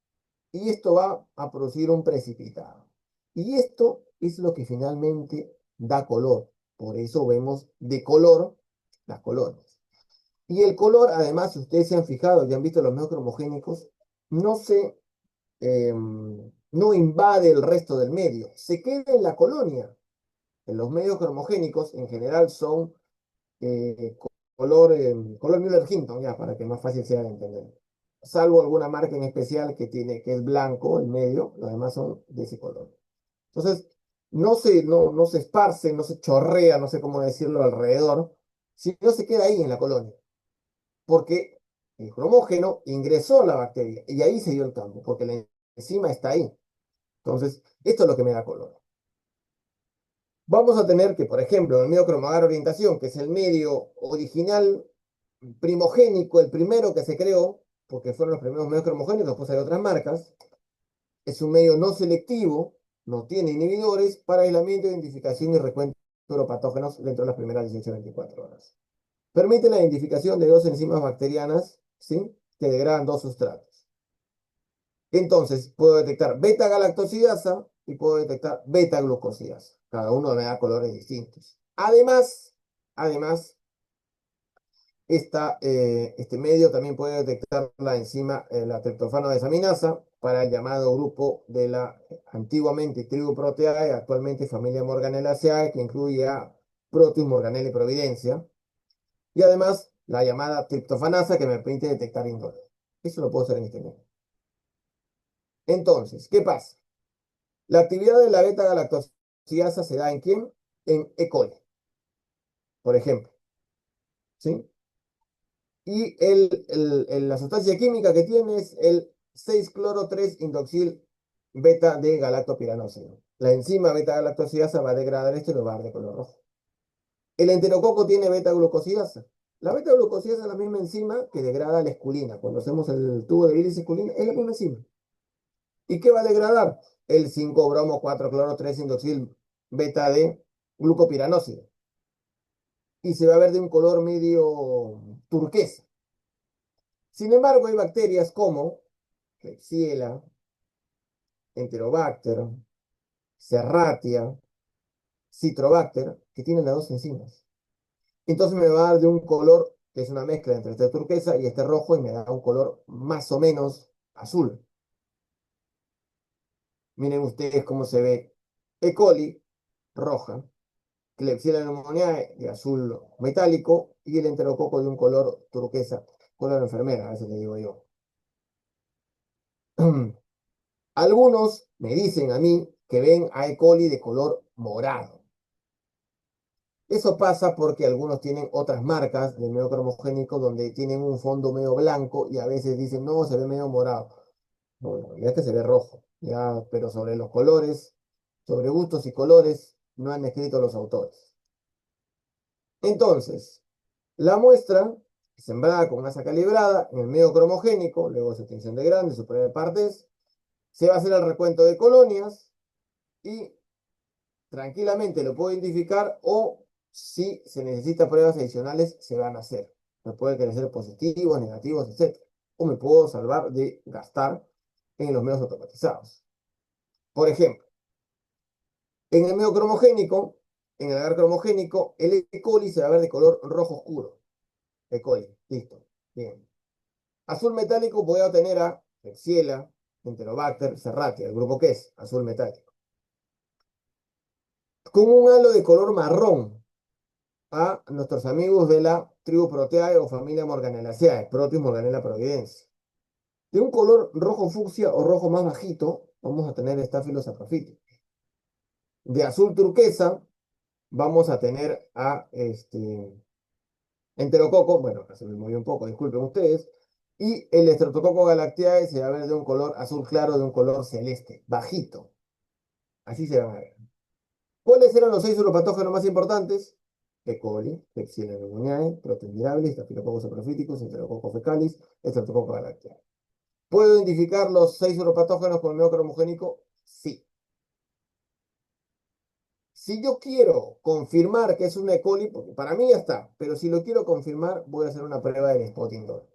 Y esto va a producir un precipitado. Y esto es lo que finalmente da color. Por eso vemos de color las colonias. Y el color, además, si ustedes se han fijado y han visto los medios cromogénicos, no se, no no invade el resto del medio, se queda en la colonia. En los medios cromogénicos en general son eh, color Müller-Hinton, ya, para que más fácil sea de entender. Salvo alguna marca en especial que es blanco el medio, los demás son de ese color. Entonces, no se esparce, no se chorrea, no sé cómo decirlo, alrededor, sino se queda ahí en la colonia, porque el cromógeno ingresó a la bacteria y ahí se dio el cambio, porque la enzima está ahí. Entonces, esto es lo que me da color. Vamos a tener que, por ejemplo, en el medio cromogar orientación, que es el medio original primogénico, el primero que se creó, porque fueron los primeros medios cromogénicos, después hay otras marcas, es un medio no selectivo, no tiene inhibidores para aislamiento, identificación y recuento de patógenos dentro de las primeras 18 a 24 horas. Permite la identificación de dos enzimas bacterianas, ¿sí?, que degradan dos sustratos. Entonces, puedo detectar beta-galactosidasa y puedo detectar beta-glucosidasa. Cada uno me da colores distintos. Además, este medio también puede detectar la enzima, la triptofano desaminasa, para el llamado grupo de la antiguamente tribu Proteae, actualmente familia Morganelaceae, que incluye a Proteus, Morganella y Providencia. Y además, la llamada triptofanasa, que me permite detectar indol. Eso lo puedo hacer en este medio. Entonces, ¿qué pasa? La actividad de la beta-galactosidasa se da ¿en quién? En E. coli, por ejemplo. ¿Sí? Y la sustancia química que tiene es el 6-cloro-3-indoxil beta de galactopiranósido. La enzima beta-galactosidasa va a degradar esto y lo va a dar de color rojo. El enterococo tiene beta-glucosidasa. La beta-glucosidasa es la misma enzima que degrada la esculina. Cuando hacemos el tubo de bilis esculina, es la misma enzima. ¿Y qué va a degradar? El 5-bromo-4-cloro-3-indoxil beta de glucopiranósido. Y se va a ver de un color medio turquesa. Sin embargo, hay bacterias como Klebsiella, Enterobacter, Serratia, Citrobacter, que tienen las dos enzimas. Entonces me va a dar de un color que es una mezcla entre este turquesa y este rojo y me da un color más o menos azul. Miren ustedes cómo se ve E. coli, roja, Klebsiella pneumoniae de azul metálico y el enterococo de un color turquesa, color enfermera, a veces le digo yo. Algunos me dicen a mí que ven a E. coli de color morado. Eso pasa porque algunos tienen otras marcas del medio cromogénico donde tienen un fondo medio blanco y a veces dicen, no, se ve medio morado. Bueno, ya que se ve rojo, ya, pero sobre los colores, sobre gustos y colores, no han escrito los autores. Entonces, la muestra, sembrada con masa calibrada en el medio cromogénico, luego de su extensión de grande, su prueba de partes, se va a hacer el recuento de colonias y tranquilamente lo puedo identificar o si se necesita pruebas adicionales, se van a hacer. Me puede crecer positivos, negativos, etc. O me puedo salvar de gastar en los medios automatizados. Por ejemplo, en el medio cromogénico, en el agar cromogénico, el E. coli se va a ver de color rojo oscuro. E. coli, listo. Bien. Azul metálico voy a obtener a Klebsiella, Enterobacter, Serratia, el grupo que es azul metálico. Con un halo de color marrón a nuestros amigos de la tribu Proteae o familia Morganelaceae, Proteus, Morganella, Providencia. De un color rojo fucsia o rojo más bajito, vamos a tener Staphylos saprophytes. De azul turquesa, vamos a tener a enterococo, bueno, acá se me movió un poco, disculpen ustedes, y el Streptococcus galactiae se va a ver de un color azul claro, de un color celeste, bajito. Así se van a ver. ¿Cuáles eran los 6 uropatógenos más importantes? E. coli, Klebsiella pneumoniae, Proteus mirabilis, Staphylococcus saprophyticus, Enterococcus fecalis, Streptococcus galactiae. ¿Puedo identificar los 6 uropatógenos con el medio cromogénico? Sí. Si yo quiero confirmar que es una E. coli, porque para mí ya está, pero si lo quiero confirmar, voy a hacer una prueba del spotting dot.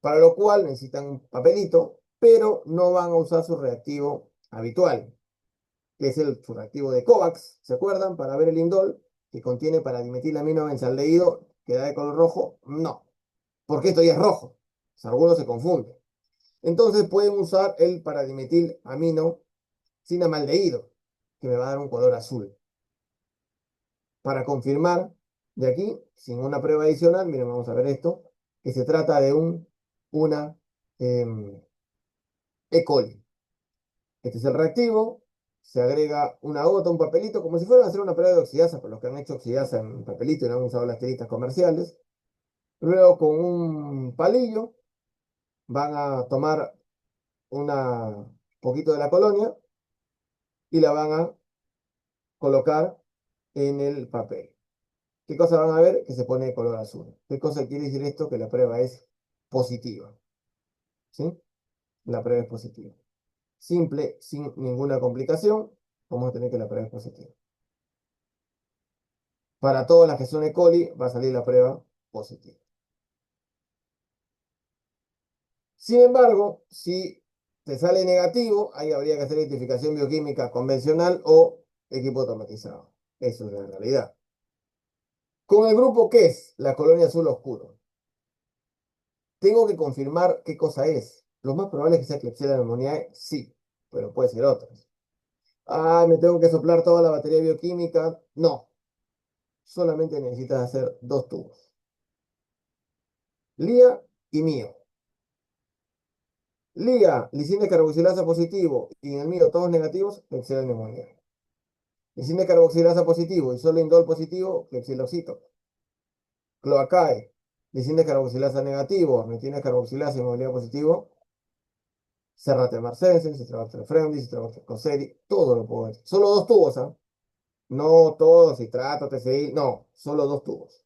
Para lo cual necesitan un papelito, pero no van a usar su reactivo habitual, que es su reactivo de COVAX, ¿se acuerdan? Para ver el indol, que contiene paradimetilamino-benzaldehído, que da de color rojo. No, porque esto ya es rojo. O sea, algunos se confunden. Entonces pueden usar el paradimetilamino cinamaldehído, que me va a dar un color azul. Para confirmar, de aquí, sin una prueba adicional, miren, vamos a ver esto, que se trata de una E. coli. Este es el reactivo, se agrega una gota, un papelito, como si fueran a hacer una prueba de oxidasa, por los que han hecho oxidasa en papelito y no han usado las tiritas comerciales. Luego con un palillo van a tomar un poquito de la colonia y la van a colocar en el papel. ¿Qué cosa van a ver? Que se pone de color azul. ¿Qué cosa quiere decir esto? Que la prueba es positiva. ¿Sí? La prueba es positiva. Simple, sin ninguna complicación, vamos a tener que la prueba es positiva. Para todas las que son E. coli, va a salir la prueba positiva. Sin embargo, si te sale negativo, ahí habría que hacer identificación bioquímica convencional o equipo automatizado. Eso es la realidad. Con el grupo, ¿qué es? La colonia azul oscuro. Tengo que confirmar qué cosa es. Lo más probable es que sea Klebsiella pneumoniae, sí, pero puede ser otras. Ah, ¿me tengo que soplar toda la batería bioquímica? No, solamente necesitas hacer dos tubos. Lía y mío. Lía, lisina carboxilasa positivo y en el mío todos negativos, Klebsiella pneumoniae. Lisina carboxilasa positivo y solo indol positivo, Klebsiella oxito. Cloacae, lisina carboxilasa negativo, ornitina carboxilasa y movilidad positivo, Serrate marcense, Citrobacter fremdis, Citrobacter cocceri, todo lo puedo ver. Solo dos tubos, ¿ah? No todos, citrato, TCI, no, solo dos tubos.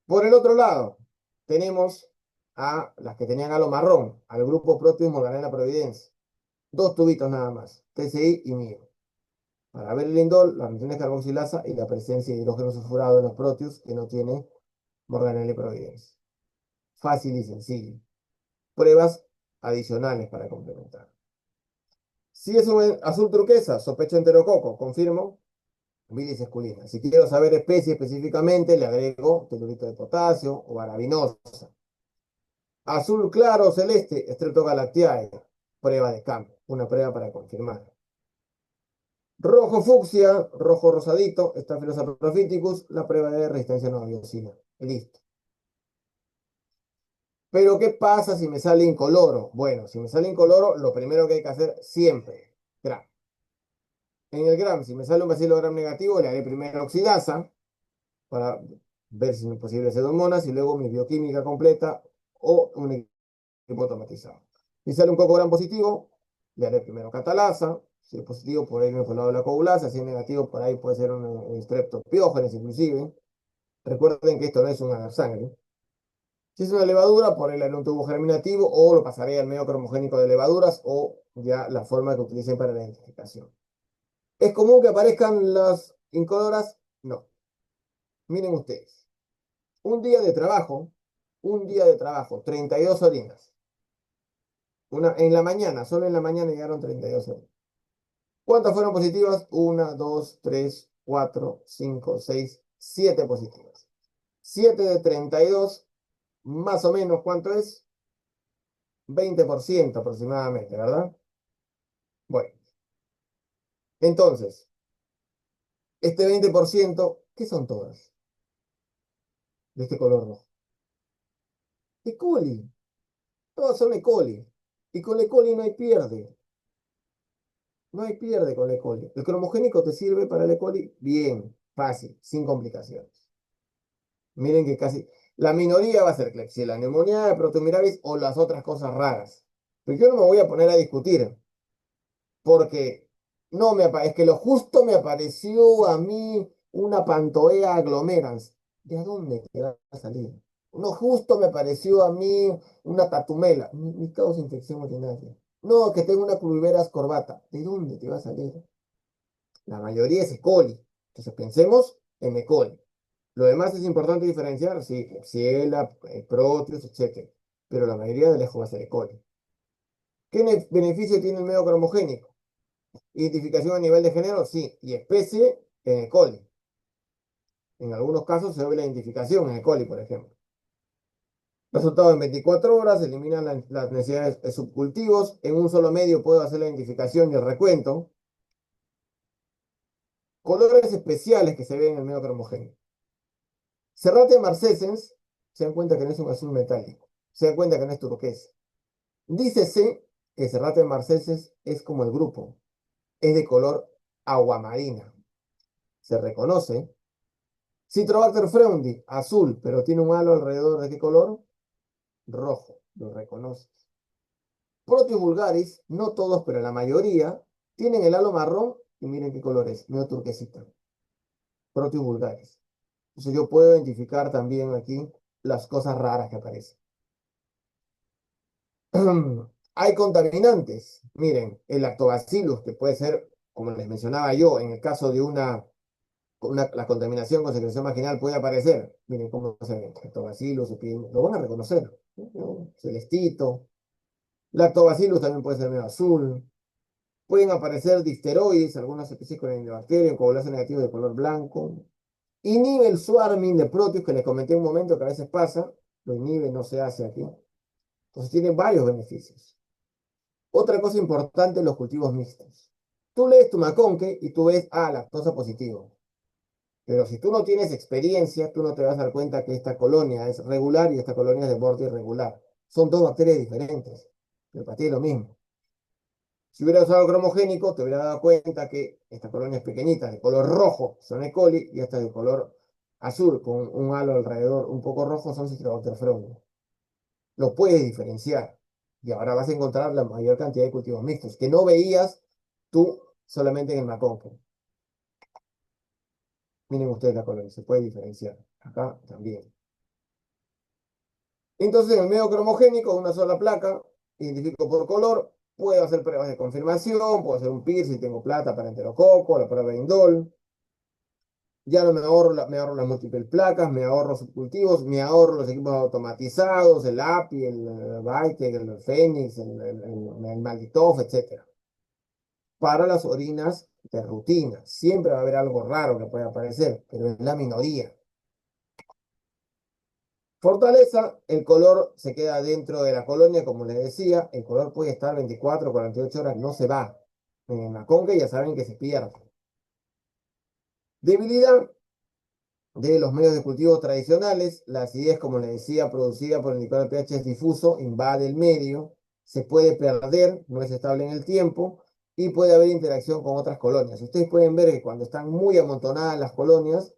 Por el otro lado, tenemos a las que tenían halo marrón, al grupo Proteus Morganella Providencia. Dos tubitos nada más, TCI y mío. Para ver el indol, la ornitina carboxilasa y la presencia de hidrógeno sulfurado en los Proteus que no tiene Morganella Providencia. Fácil y sencillo. Pruebas adicionales para complementar. Si es un azul turquesa, sospecho enterococo, confirmo, bilis esculina. Si quiero saber especie específicamente, le agrego telurito de potasio o arabinosa. Azul claro o celeste, Streptogalactiae, prueba de campo, una prueba para confirmar. Rojo fucsia, rojo rosadito, Staphylococcus saprophyticus, la prueba de resistencia a la biocina. Listo. Pero ¿qué pasa si me sale incoloro? Bueno, si me sale incoloro, lo primero que hay que hacer siempre, gram. En el gram, si me sale un bacilo gram negativo, le haré primero oxidasa para ver si es posible pseudomonas y luego mi bioquímica completa o un equipo automatizado. Si sale un coco gram positivo, le haré primero catalasa. Si es positivo, por ahí me he lado la coagulasa. Si es negativo, por ahí puede ser un streptopiógenes inclusive. Recuerden que esto no es un sangre. Si es una levadura, por ahí le haré un tubo germinativo o lo pasaré al medio cromogénico de levaduras o ya la forma que utilicen para la identificación. ¿Es común que aparezcan las incoloras? No. Miren ustedes. Un día de trabajo, 32 orinas. En la mañana, solo en la mañana llegaron 32 orinas. ¿Cuántas fueron positivas? 1, 2, 3, 4, 5, 6, 7 positivas. 7 de 32, más o menos, ¿cuánto es? 20% aproximadamente, ¿verdad? Bueno, entonces, este 20%, ¿qué son todas? De este color rojo. E. coli. Todas son E. coli. Y con E. coli no hay pierde. No hay pierde con el E. coli. ¿El cromogénico te sirve para el E. coli? Bien, fácil, sin complicaciones. Miren que casi... La minoría va a ser Klebsiella pneumoniae, Proteomirabis o las otras cosas raras. Pero yo no me voy a poner a discutir, porque no me es que lo justo me apareció a mí una Pantoea aglomerans. ¿De dónde te va a salir? No justo me apareció a mí una tatumela. Mi causa infección urinaria. No, que tengo una Cluiveras corbata. ¿De dónde te va a salir? La mayoría es E. coli. Entonces pensemos en E. coli. Lo demás es importante diferenciar, sí, Klebsiella, Proteus, etc. Pero la mayoría de lejos va a ser E. coli. ¿Qué beneficio tiene el medio cromogénico? Identificación a nivel de género, sí. Y especie en E. coli. En algunos casos se ve la identificación en E. coli, por ejemplo. Resultado en 24 horas, eliminan las necesidades de subcultivos. En un solo medio puedo hacer la identificación y el recuento. Colores especiales que se ven en el medio cromogénico. Serratia marcescens, se dan cuenta que no es un azul metálico, se dan cuenta que no es turquesa. Dícese que Serratia marcescens es como el grupo, es de color aguamarina. Se reconoce. Citrobacter freundi, azul, pero tiene un halo alrededor de qué color? Rojo, lo reconoces. Proteus vulgaris, no todos, pero la mayoría, tienen el halo marrón y miren qué color es, medio turquesita. Proteus vulgaris. Entonces yo puedo identificar también aquí las cosas raras que aparecen. Hay contaminantes. Miren, el lactobacillus, que puede ser, como les mencionaba yo, en el caso de la contaminación con secreción vaginal puede aparecer. Miren cómo se ve. Lactobacillus, lo van a reconocer, ¿no? Celestito. Lactobacillus también puede ser medio azul. Pueden aparecer disteroides, algunas especies con enterobacterium, en coagulación negativa de color blanco. Inhibe el swarming de Proteus, que les comenté un momento que a veces pasa. Lo inhibe, no se hace aquí. Entonces tiene varios beneficios. Otra cosa importante en los cultivos mixtos. Tú lees tu maconque y tú ves, lactosa positivo. Pero si tú no tienes experiencia, tú no te vas a dar cuenta que esta colonia es regular y esta colonia es de borde irregular. Son dos bacterias diferentes, pero para ti es lo mismo. Si hubiera usado cromogénico, te hubiera dado cuenta que esta colonia es pequeñita, de color rojo, son E. coli, y esta de color azul, con un halo alrededor un poco rojo, son Citrobacter fructi. Lo puedes diferenciar. Y ahora vas a encontrar la mayor cantidad de cultivos mixtos, que no veías tú solamente en el maconque. Miren ustedes la colonia, se puede diferenciar. Acá también. Entonces, en el medio cromogénico, una sola placa, identifico por color, puedo hacer pruebas de confirmación, puedo hacer un PIR si tengo plata para enterococo, la prueba de Indol. Ya no me ahorro las múltiples placas, me ahorro subcultivos, me ahorro los equipos automatizados, el API, el Bytec, el Phoenix, el Malditoff, etc. Para las orinas de rutina, siempre va a haber algo raro que puede aparecer, pero es la minoría. Fortaleza, el color se queda dentro de la colonia, como les decía, el color puede estar 24 o 48 horas, no se va. En la conca ya saben que se pierde. Debilidad de los medios de cultivo tradicionales, la acidez, como les decía, producida por el indicador de pH es difuso, invade el medio, se puede perder, no es estable en el tiempo, y puede haber interacción con otras colonias. Ustedes pueden ver que cuando están muy amontonadas las colonias,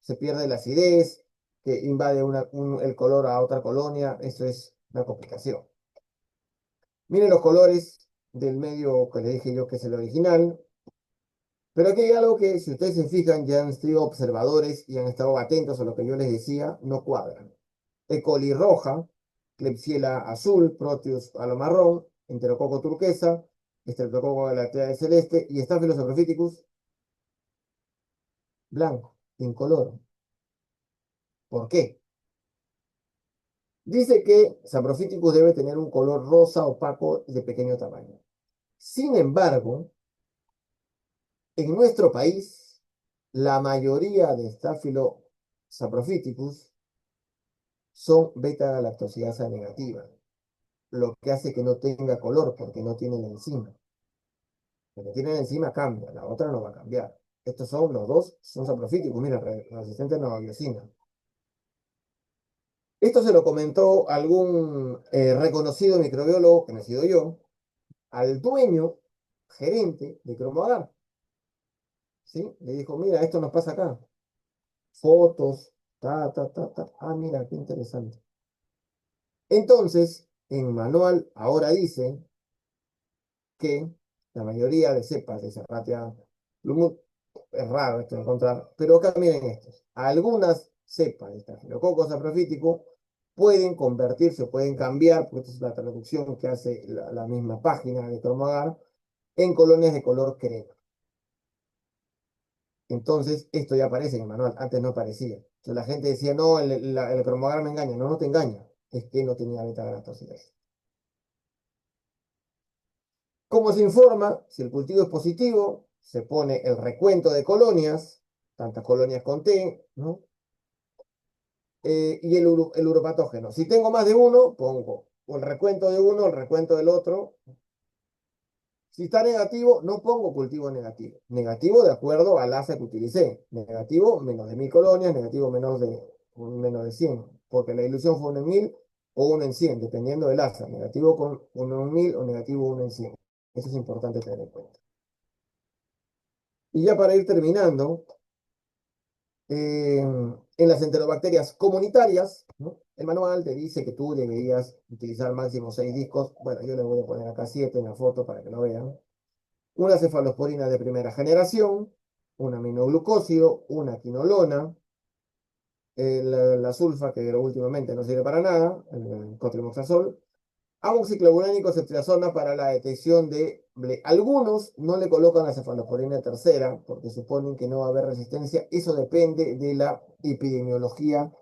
se pierde la acidez, que invade el color a otra colonia, eso es una complicación. Miren los colores del medio que les dije yo que es el original, pero aquí hay algo que, si ustedes se fijan, ya han sido observadores y han estado atentos a lo que yo les decía, no cuadran. E. coli roja, Klebsiella azul, Proteus a lo marrón, Enterococo turquesa, Streptococo galactea celeste y Staphylococcus saprophyticus blanco, incoloro. ¿Por qué? Dice que Saprophyticus debe tener un color rosa opaco de pequeño tamaño. Sin embargo, en nuestro país, la mayoría de Staphylococcus saprophyticus son beta-galactosidasa negativa, lo que hace que no tenga color porque no tiene la enzima. Lo que tiene la enzima cambia, la otra no va a cambiar. Estos son los dos, son saprofíticos, mira, resistentes a la biocina. Esto se lo comentó algún reconocido microbiólogo, que no he sido yo, al dueño, gerente de Cromogar. ¿Sí? Le dijo, mira, esto nos pasa acá. Fotos, ta, ta, ta, ta. Ah, mira, qué interesante. Entonces, en manual ahora dice que la mayoría de cepas de Serratia plumut, es raro esto de encontrar, pero acá miren estos. Algunas cepas de Staphylococcus saprophyticus pueden convertirse o pueden cambiar, porque esta es la traducción que hace la misma página de Cromogar, en colonias de color crema. Entonces, esto ya aparece en el manual, antes no aparecía. Entonces la gente decía, no, el Cromogar me engaña. No, no te engaña, es que no tenía beta-galactosidasa. ¿Cómo se informa? Si el cultivo es positivo, se pone el recuento de colonias, tantas colonias conté, ¿no? Y el uropatógeno. Si tengo más de uno, pongo el recuento de uno, el recuento del otro. Si está negativo, no pongo cultivo negativo. Negativo de acuerdo al asa que utilicé. Negativo menos de 1000 colonias, negativo menos de 100, porque la ilusión fue 1 en 1000 o 1 en 100, dependiendo del asa. Negativo con 1 en 1000 o negativo 1 en 100. Eso es importante tener en cuenta. Y ya para ir terminando, en las enterobacterias comunitarias, ¿no? El manual te dice que tú deberías utilizar máximo 6 discos. Bueno, yo le voy a poner acá 7 en la foto para que lo vean. Una cefalosporina de primera generación, un aminoglucósido, una quinolona, la sulfa, que últimamente no sirve para nada, el cotrimoxazol, amoxiclobulánico ceftriaxona para la detección de Algunos no le colocan la cefalosporina tercera porque suponen que no va a haber resistencia. Eso depende de la epidemiología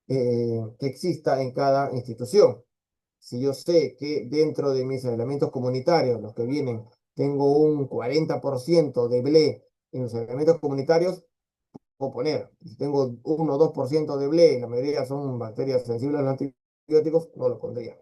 que exista en cada institución. Si yo sé que dentro de mis elementos comunitarios, los que vienen, tengo un 40% de BLE en los elementos comunitarios, puedo poner. Si tengo 1 o 2% de BLE, la mayoría son bacterias sensibles a los antibióticos, no lo pondría.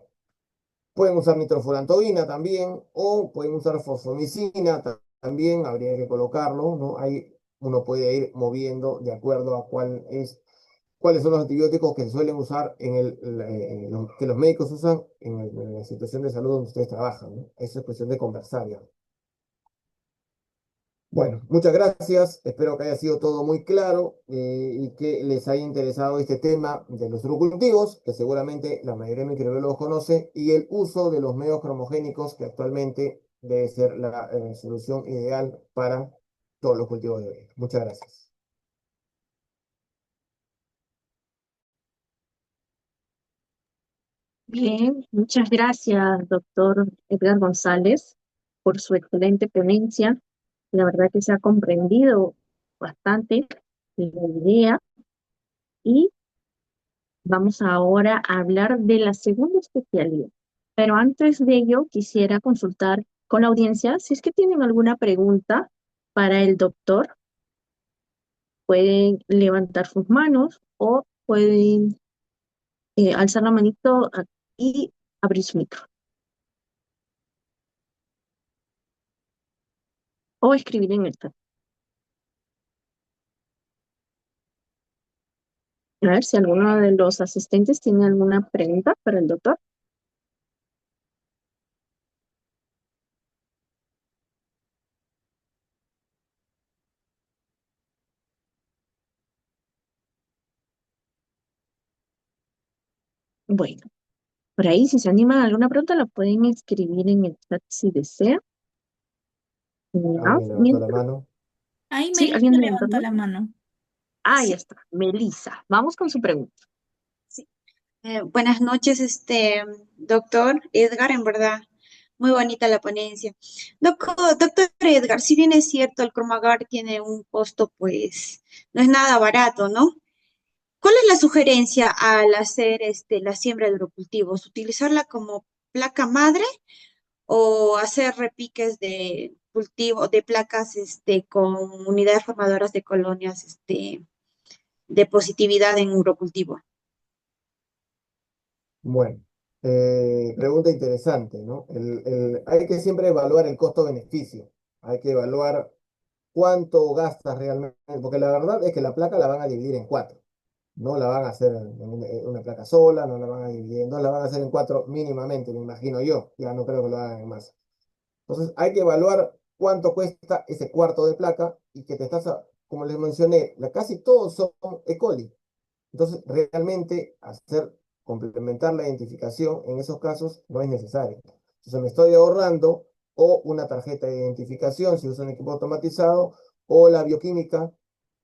Pueden usar nitrofurantoína también, o pueden usar fosfomicina también, habría que colocarlo, ¿no? Ahí uno puede ir moviendo de acuerdo a cuáles son los antibióticos que se suelen usar que los médicos usan en la situación de salud donde ustedes trabajan, ¿no? Eso es cuestión de conversar ya. Bueno, muchas gracias. Espero que haya sido todo muy claro y que les haya interesado este tema de los urocultivos, que seguramente la mayoría de microbiólogos conoce, y el uso de los medios cromogénicos, que actualmente debe ser la solución ideal para todos los cultivos de hoy. Muchas gracias.
Bien, muchas gracias, doctor Edgar González, por su excelente ponencia. La verdad que se ha comprendido bastante la idea y vamos ahora a hablar de la segunda especialidad. Pero antes de ello, quisiera consultar con la audiencia si es que tienen alguna pregunta para el doctor. Pueden levantar sus manos o pueden alzar la manito y abrir su micro o escribir en el chat. A ver si alguno de los asistentes tiene alguna pregunta para el doctor. Bueno, por ahí si se animan a alguna pregunta la pueden escribir en el chat si desean. Ya,
¿Alguien levantó la
mientras,
mano?
sí,
Melissa
alguien levantó la
levantó
mano.
la mano.
Ahí
Sí,
está, Melissa. Vamos con su pregunta.
sí. Buenas noches, doctor Edgar, en verdad, muy bonita la ponencia. Doctor Edgar, si bien es cierto, el Cromagar tiene un costo, pues, no es nada barato, ¿no? ¿Cuál es la sugerencia al hacer la siembra de agrocultivos? ¿Utilizarla como placa madre o hacer repiques de cultivo, de placas, con unidades formadoras de colonias, de positividad en agrocultivo?
Bueno, pregunta interesante, ¿no? Hay que siempre evaluar el costo-beneficio. Hay que evaluar cuánto gastas realmente, porque la verdad es que la placa la van a dividir en cuatro. No la van a hacer en una placa sola, no la van a dividir en dos, la van a hacer en cuatro mínimamente, me imagino yo. Ya no creo que lo hagan en más. Entonces hay que evaluar cuánto cuesta ese cuarto de placa y que como les mencioné, casi todos son E. coli. Entonces, realmente complementar la identificación en esos casos no es necesario. Entonces, me estoy ahorrando o una tarjeta de identificación si uso un equipo automatizado o la bioquímica,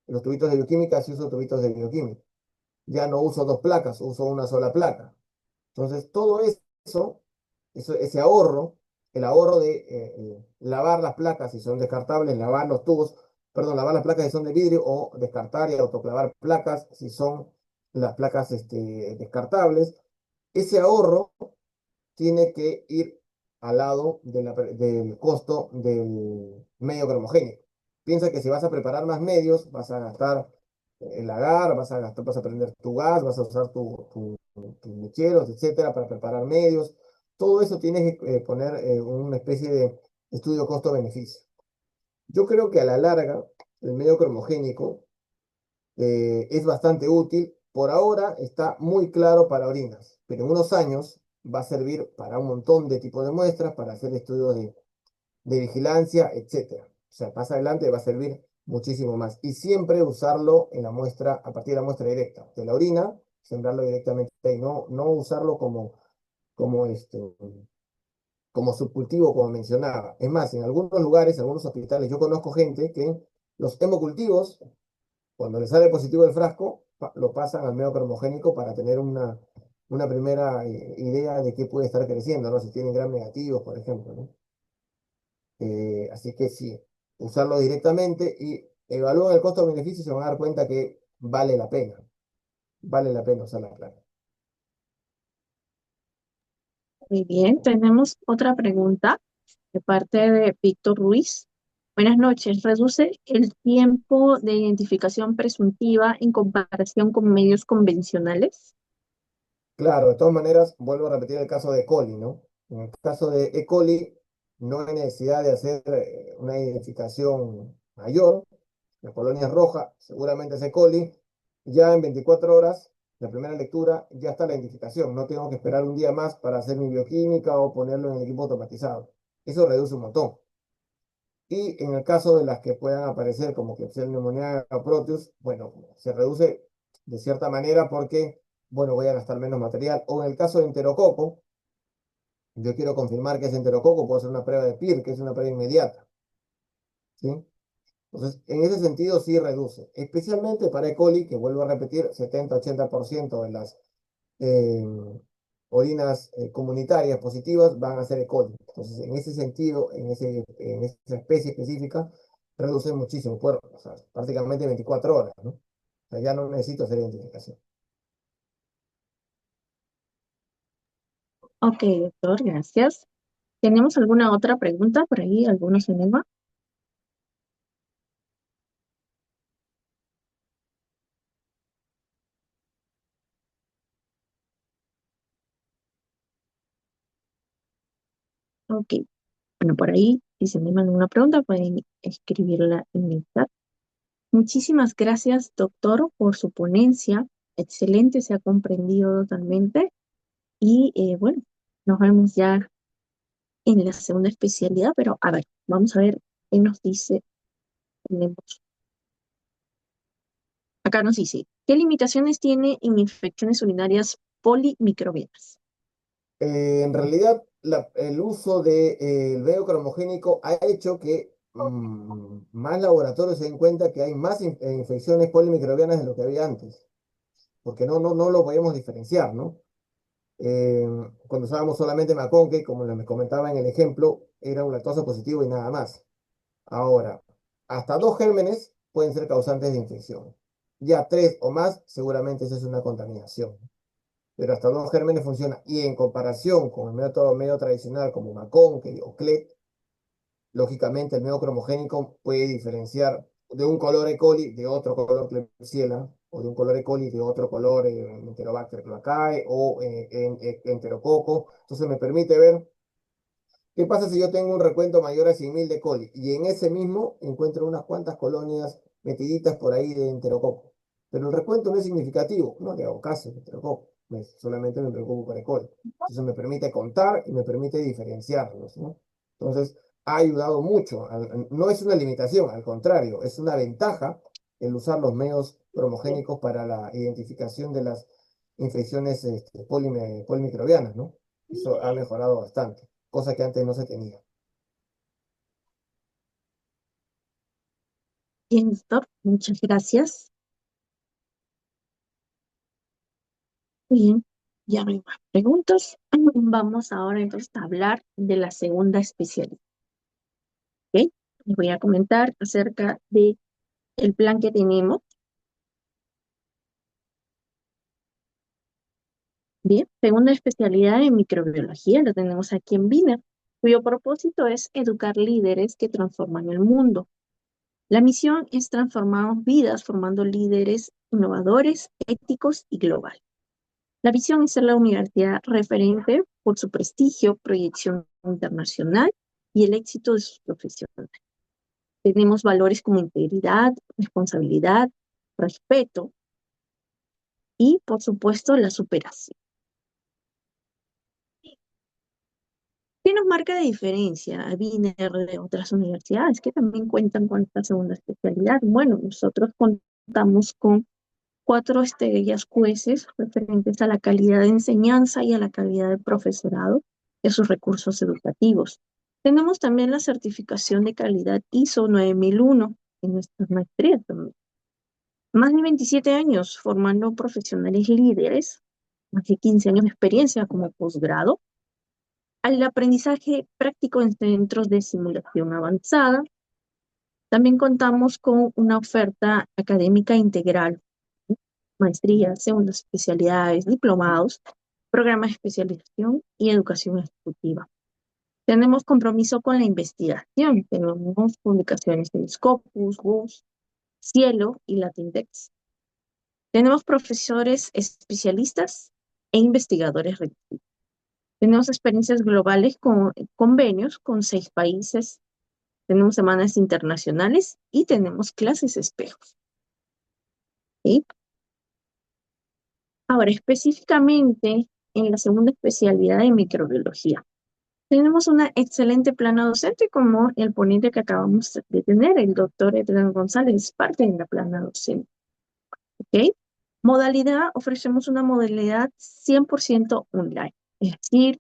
los tubitos de bioquímica si uso tubitos de bioquímica. Ya no uso dos placas, uso una sola placa. Entonces, todo ese ahorro, el ahorro de lavar las placas si son descartables, lavar los tubos, perdón, lavar las placas si son de vidrio o descartar y autoclavar placas si son las placas descartables, ese ahorro tiene que ir al lado del costo del medio cromogénico. Piensa que si vas a preparar más medios, vas a gastar el agar, vas a prender tu gas, vas a usar tus mecheros, etcétera, para preparar medios. Todo eso tienes que poner una especie de estudio costo-beneficio. Yo creo que a la larga el medio cromogénico es bastante útil. Por ahora está muy claro para orinas, pero en unos años va a servir para un montón de tipos de muestras, para hacer estudios de vigilancia, etcétera. O sea, más adelante va a servir muchísimo más. Y siempre usarlo en la muestra, a partir de la muestra directa, de la orina, sembrarlo directamente ahí, no usarlo como, como subcultivo, como mencionaba. Es más, en algunos lugares, en algunos hospitales, yo conozco gente que los hemocultivos, cuando les sale positivo el frasco, lo pasan al medio cromogénico para tener una primera idea de qué puede estar creciendo, ¿no? Si tienen gram negativos, por ejemplo, ¿no? Así que sí, usarlo directamente y evalúan el costo-beneficio y se van a dar cuenta que vale la pena usar la plata.
Muy bien, tenemos otra pregunta de parte de Víctor Ruiz. Buenas noches. ¿Reduce el tiempo de identificación presuntiva en comparación con medios convencionales?
Claro, de todas maneras, vuelvo a repetir el caso de E. coli, ¿no? En el caso de E. coli, no hay necesidad de hacer una identificación mayor. La colonia es roja, seguramente es E. coli. Ya en 24 horas, la primera lectura, ya está la identificación. No tengo que esperar un día más para hacer mi bioquímica o ponerlo en el equipo automatizado. Eso reduce un montón. Y en el caso de las que puedan aparecer como Klebsiella pneumoniae o Proteus, bueno, se reduce de cierta manera porque, bueno, voy a gastar menos material. O en el caso de enterococo, yo quiero confirmar que es enterococo, puedo hacer una prueba de PIR, que es una prueba inmediata, ¿sí? Entonces, en ese sentido sí reduce, especialmente para E. coli, que vuelvo a repetir, 70-80% de las eh, orinas comunitarias positivas van a ser E. coli. Entonces, en ese sentido, en esa especie específica, reduce muchísimo, o sea, prácticamente 24 horas, ¿no? O sea, ya no necesito hacer identificación.
Ok, doctor, gracias. ¿Tenemos alguna otra pregunta por ahí? ¿Algunos enigma? Ok, bueno, por ahí, si se animan alguna pregunta, pueden escribirla en el chat. Muchísimas gracias, doctor, por su ponencia. Excelente, se ha comprendido totalmente. Y bueno, nos vemos ya en la segunda especialidad, pero a ver, vamos a ver qué nos dice. Tenemos, acá nos dice, ¿qué limitaciones tiene en infecciones urinarias polimicrobianas?
En realidad, el uso del medio cromogénico ha hecho que más laboratorios se den cuenta que hay más infecciones polimicrobianas de lo que había antes, porque no lo podíamos diferenciar, ¿no? Eh, Cuando usábamos solamente McConkey, como les comentaba en el ejemplo, era un lactosa positivo y nada más. Ahora, hasta 2 gérmenes pueden ser causantes de infección. Ya 3 o más, seguramente esa es una contaminación, pero hasta 2 gérmenes funciona. Y en comparación con el método medio tradicional como McConkey o CLET, lógicamente el medio cromogénico puede diferenciar de un color E. coli de otro color Klebsiella, o de un color E. coli de otro color Enterobacter cloacae o enterococo. Entonces me permite ver qué pasa si yo tengo un recuento mayor a 100.000 de coli y en ese mismo encuentro unas cuantas colonias metiditas por ahí de enterococo. Pero el recuento no es significativo, no le hago caso al enterococo, solamente me preocupo por E. coli. Entonces me permite contar y me permite diferenciarlos, ¿no? Entonces ha ayudado mucho, no es una limitación, al contrario, es una ventaja el usar los medios cromogénicos para la identificación de las infecciones polimicrobianas, ¿no? Eso ha mejorado bastante, cosa que antes no se tenía.
Bien, doctor, muchas gracias. Bien, ya no hay más preguntas. Vamos ahora entonces a hablar de la segunda especialidad. ¿Ok? Les voy a comentar acerca de el plan que tenemos. Bien, segunda especialidad en microbiología, lo tenemos aquí en Viner, cuyo propósito es educar líderes que transforman el mundo. La misión es transformar vidas formando líderes innovadores, éticos y globales. La visión es ser la universidad referente por su prestigio, proyección internacional y el éxito de sus profesionales. Tenemos valores como integridad, responsabilidad, respeto y, por supuesto, la superación. ¿Qué nos marca de diferencia a Wiener de otras universidades que también cuentan con esta segunda especialidad? Bueno, nosotros contamos con 4 estrellas QS referentes a la calidad de enseñanza y a la calidad de profesorado y a sus recursos educativos. Tenemos también la certificación de calidad ISO 9001 en nuestras maestrías también. Más de 27 años formando profesionales líderes, más de 15 años de experiencia como posgrado, al aprendizaje práctico en centros de simulación avanzada. También contamos con una oferta académica integral, maestrías, segundas especialidades, diplomados, programas de especialización y educación ejecutiva. Tenemos compromiso con la investigación. Tenemos publicaciones en Scopus, WUS, Cielo y Latindex. Tenemos profesores especialistas e investigadores reconocidos. Tenemos experiencias globales con convenios con 6 países. Tenemos semanas internacionales y tenemos clases espejos. ¿Sí? Ahora, específicamente en la segunda especialidad de microbiología. Tenemos una excelente plana docente como el ponente que acabamos de tener, el doctor Edgar González, parte de la plana docente. ¿Ok? Modalidad, ofrecemos una modalidad 100% online. Es decir,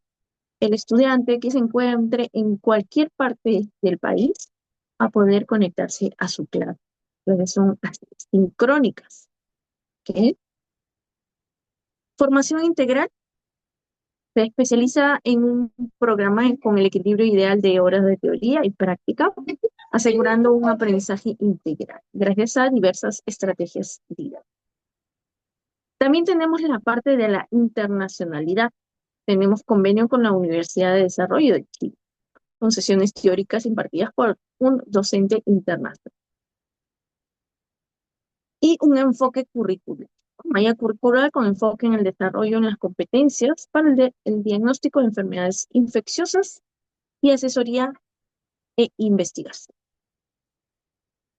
el estudiante que se encuentre en cualquier parte del país a poder conectarse a su clase. Las son sincrónicas. ¿Ok? Formación integral. Se especializa en un programa con el equilibrio ideal de horas de teoría y práctica, asegurando un aprendizaje integral, gracias a diversas estrategias didácticas. También tenemos la parte de la internacionalidad. Tenemos convenio con la Universidad de Desarrollo de Chile, con sesiones teóricas impartidas por un docente internacional. Y un enfoque curricular. Malla curricular con enfoque en el desarrollo en las competencias para el diagnóstico de enfermedades infecciosas y asesoría e investigación.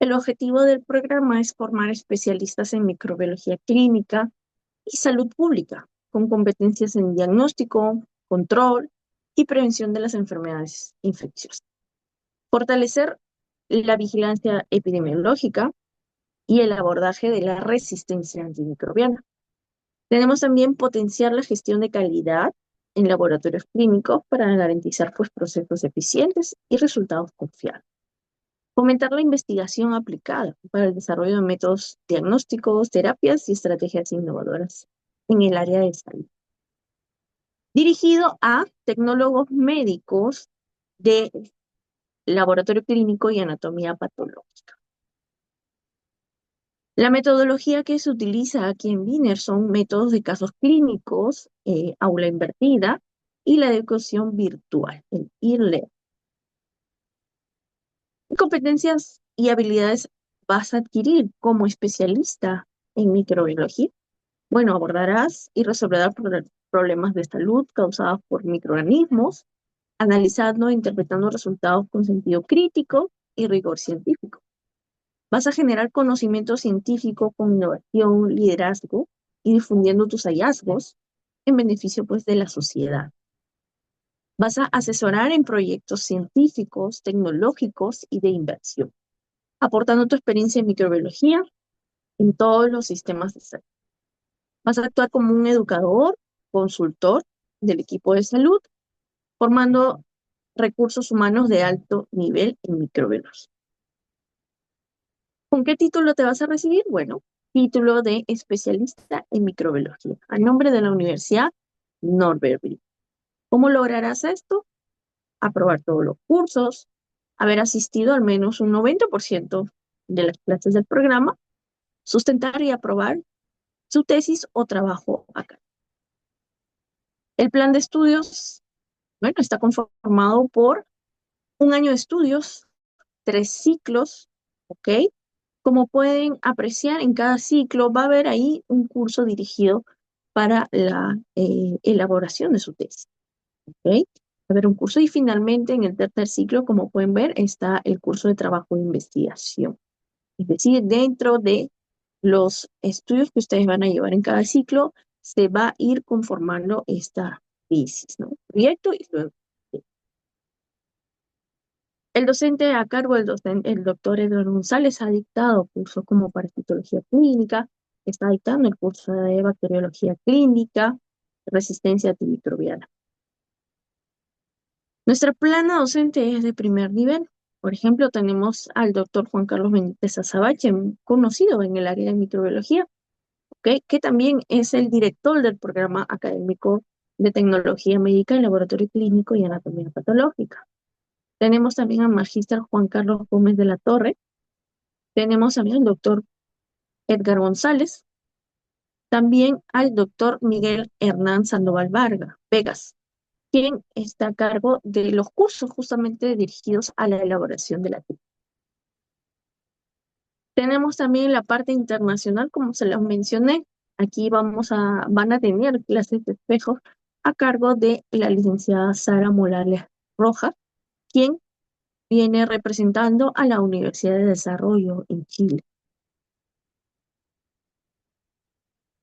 El objetivo del programa es formar especialistas en microbiología clínica y salud pública, con competencias en diagnóstico, control y prevención de las enfermedades infecciosas. Fortalecer la vigilancia epidemiológica y el abordaje de la resistencia antimicrobiana. Tenemos también potenciar la gestión de calidad en laboratorios clínicos para garantizar procesos eficientes y resultados confiables. Fomentar la investigación aplicada para el desarrollo de métodos diagnósticos, terapias y estrategias innovadoras en el área de salud. Dirigido a tecnólogos médicos de laboratorio clínico y anatomía patológica. La metodología que se utiliza aquí en Wiener son métodos de casos clínicos, aula invertida y la educación virtual, el e-learning. ¿Qué competencias y habilidades vas a adquirir como especialista en microbiología? Bueno, abordarás y resolverás problemas de salud causados por microorganismos, analizando e interpretando resultados con sentido crítico y rigor científico. Vas a generar conocimiento científico con innovación, liderazgo y difundiendo tus hallazgos en beneficio pues, de la sociedad. Vas a asesorar en proyectos científicos, tecnológicos y de inversión, aportando tu experiencia en microbiología en todos los sistemas de salud. Vas a actuar como un educador, consultor del equipo de salud, formando recursos humanos de alto nivel en microbiología. ¿Con qué título te vas a recibir? Bueno, título de especialista en microbiología, a nombre de la Universidad Norbert Wiener. ¿Cómo lograrás esto? Aprobar todos los cursos, haber asistido al menos un 90% de las clases del programa, sustentar y aprobar su tesis o trabajo acá. El plan de estudios, bueno, está conformado por un año de estudios, 3 ciclos, ¿ok? Como pueden apreciar, en cada ciclo va a haber ahí un curso dirigido para la elaboración de su tesis, ¿ok? haber un curso. Y finalmente, en el tercer ciclo, como pueden ver, está el curso de trabajo de investigación. Es decir, dentro de los estudios que ustedes van a llevar en cada ciclo, se va a ir conformando esta tesis, ¿no? Proyecto y luego. El docente a cargo del docente, el doctor Edgar González, ha dictado cursos como parasitología clínica, está dictando el curso de bacteriología clínica, resistencia antimicrobiana. Nuestra plana docente es de primer nivel. Por ejemplo, tenemos al doctor Juan Carlos Benítez Azabache, conocido en el área de microbiología, ¿ok? Que también es el director del programa académico de tecnología médica en laboratorio clínico y anatomía patológica. Tenemos también al magíster Juan Carlos Gómez de la Torre. Tenemos también al doctor Edgar González. También al doctor Miguel Hernán Sandoval Vegas, quien está a cargo de los cursos justamente dirigidos a la elaboración de la TIC. Tenemos también la parte internacional, como se los mencioné. Aquí van a tener clases de espejos a cargo de la licenciada Sara Morales Rojas, quien viene representando a la Universidad de Desarrollo en Chile.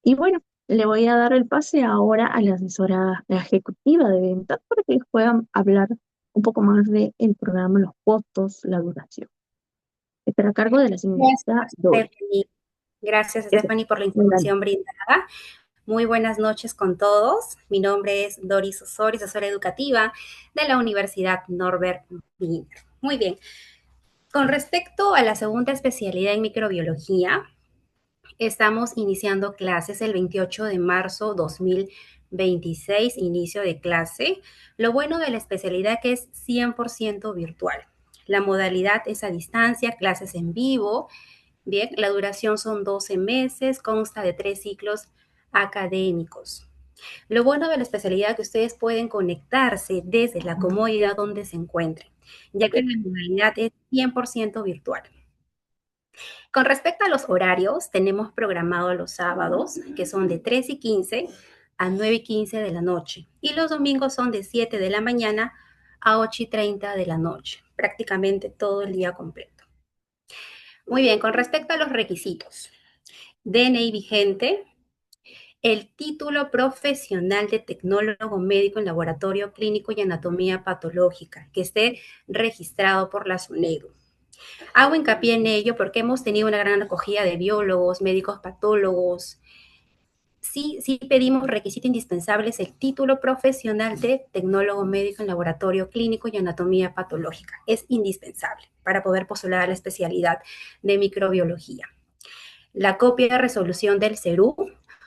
Y bueno, le voy a dar el pase ahora a la asesora ejecutiva de ventas para que les puedan hablar un poco más del programa, los costos, la duración. Estará a cargo de la señorita
Gracias,
Dori.
Stephanie. Gracias,
Eso,
Stephanie, por la
adelante.
información brindada. Muy buenas noches con todos. Mi nombre es Doris Osorio, asesora educativa de la Universidad Norbert Wiener. Muy bien. Con respecto a la segunda especialidad en microbiología, estamos iniciando clases el 28 de marzo 2026, inicio de clase. Lo bueno de la especialidad que es 100% virtual. La modalidad es a distancia, clases en vivo. Bien, la duración son 12 meses, consta de 3 ciclos académicos. Lo bueno de la especialidad es que ustedes pueden conectarse desde la comodidad donde se encuentren, ya que la modalidad es 100% virtual. Con respecto a los horarios, tenemos programado los sábados, que son de 3:15 a 9:15 de la noche, y los domingos son de 7 de la mañana a 8:30 de la noche, prácticamente todo el día completo. Muy bien, con respecto a los requisitos. DNI vigente, el título profesional de tecnólogo médico en laboratorio clínico y anatomía patológica, que esté registrado por la SUNEDU. Hago hincapié en ello porque hemos tenido una gran acogida de biólogos, médicos patólogos. Sí pedimos requisito indispensable es el título profesional de tecnólogo médico en laboratorio clínico y anatomía patológica. Es indispensable para poder postular a la especialidad de microbiología. La copia de resolución del CERU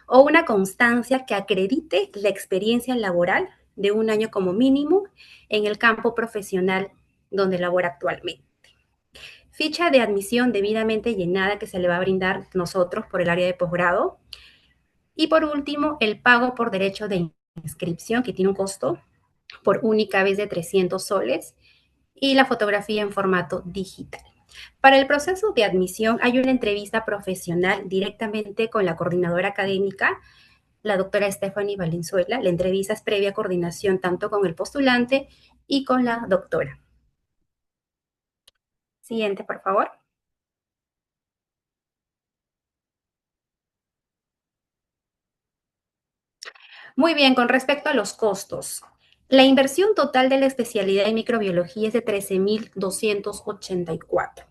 o una constancia que acredite la experiencia laboral de 1 año como mínimo en el campo profesional donde labora actualmente. Ficha de admisión debidamente llenada que se le va a brindar nosotros por el área de posgrado. Y por último, el pago por derecho de inscripción, que tiene un costo por única vez de 300 soles, y la fotografía en formato digital. Para el proceso de admisión hay una entrevista profesional directamente con la coordinadora académica, la doctora Stephanie Valenzuela. La entrevista es previa coordinación tanto con el postulante y con la doctora. Siguiente, por favor. Muy bien, con respecto a los costos. La inversión total de la especialidad en microbiología es de 13.284.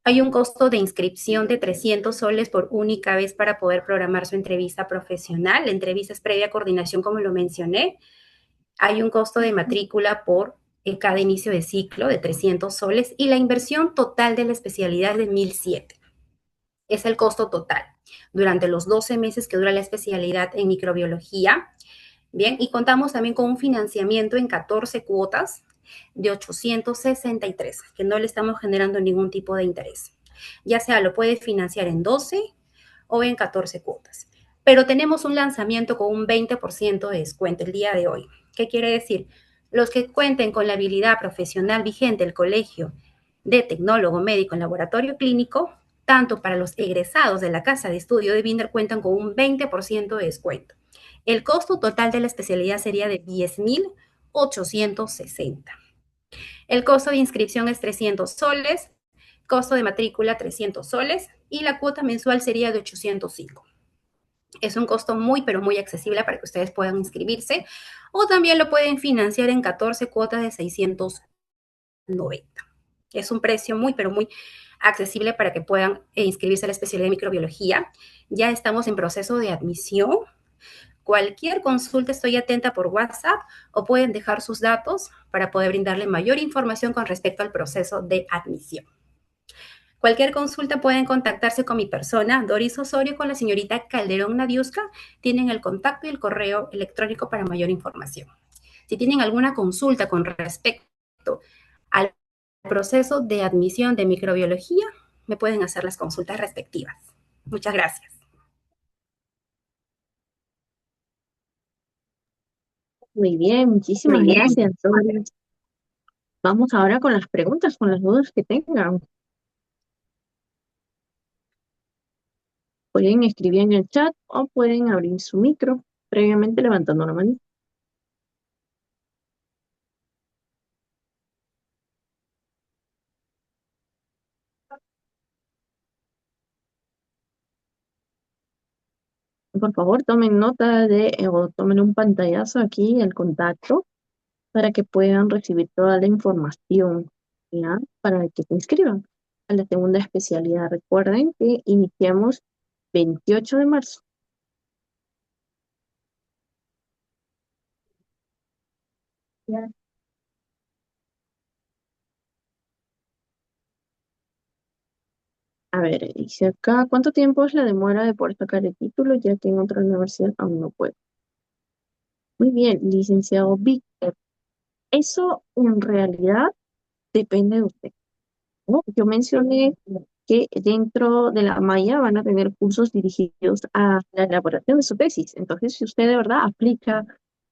Hay un costo de inscripción de 300 soles por única vez para poder programar su entrevista profesional. La entrevista es previa coordinación, como lo mencioné. Hay un costo de matrícula por cada inicio de ciclo de 300 soles y la inversión total de la especialidad es de 1.007. Es el costo total durante los 12 meses que dura la especialidad en microbiología. Bien, y contamos también con un financiamiento en 14 cuotas de 863, que no le estamos generando ningún tipo de interés. Ya sea lo puede financiar en 12 o en 14 cuotas. Pero tenemos un lanzamiento con un 20% de descuento el día de hoy. ¿Qué quiere decir? Los que cuenten con la habilidad profesional vigente del Colegio de Tecnólogo Médico en Laboratorio Clínico, tanto para los egresados de la Casa de Estudio de Binder, cuentan con un 20% de descuento. El costo total de la especialidad sería de 860. El costo de inscripción es 300 soles, costo de matrícula 300 soles y la cuota mensual sería de 805. Es un costo muy, pero muy accesible para que ustedes puedan inscribirse o también lo pueden financiar en 14 cuotas de 690. Es un precio muy, pero muy accesible para que puedan inscribirse a la especialidad de microbiología. Ya estamos en proceso de admisión. Cualquier consulta estoy atenta por WhatsApp o pueden dejar sus datos para poder brindarle mayor información con respecto al proceso de admisión. Cualquier consulta pueden contactarse con mi persona, Doris Osorio, con la señorita Calderón Nadiuska. Tienen el contacto y el correo electrónico para mayor información. Si tienen alguna consulta con respecto al proceso de admisión de microbiología, me pueden hacer las consultas respectivas. Muchas gracias.
Muy bien, muchísimas gracias, Doris. Vamos ahora con las preguntas, con las dudas que tengan. Pueden escribir en el chat o pueden abrir su micro previamente levantando la mano. Por favor, tomen nota o tomen un pantallazo aquí, el contacto, para que puedan recibir toda la información, ¿ya? Para que se inscriban a la segunda especialidad. Recuerden que iniciamos 28 de marzo. Ya. A ver, dice acá, ¿cuánto tiempo es la demora de poder sacar el título? Ya que en otra universidad aún no puedo. Muy bien, licenciado Víctor. Eso en realidad depende de usted, ¿no? Yo mencioné que dentro de la malla van a tener cursos dirigidos a la elaboración de su tesis. Entonces, si usted de verdad aplica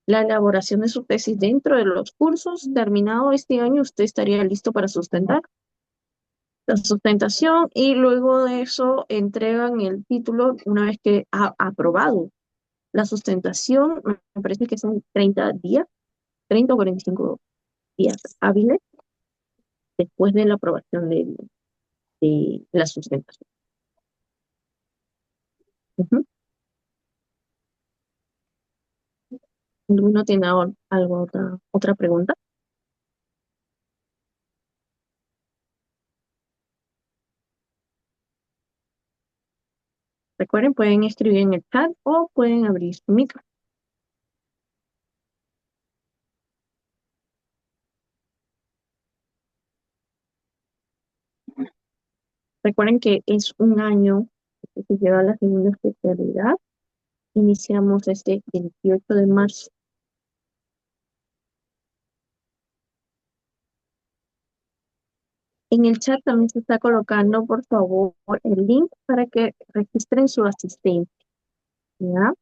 la elaboración de su tesis dentro de los cursos, terminado este año, usted estaría listo para sustentar la sustentación y luego de eso entregan el título una vez que ha aprobado la sustentación. Me parece que son 30 días, 30 o 45 días hábiles después de la aprobación de la sustentación. Ujú. ¿Alguno tiene algo, otra pregunta? Recuerden, pueden escribir en el chat o pueden abrir su micro. Recuerden que es un año que se lleva la segunda especialidad. Iniciamos este 28 de marzo. En el chat también se está colocando, por favor, el link para que registren su asistente. ¿Ya?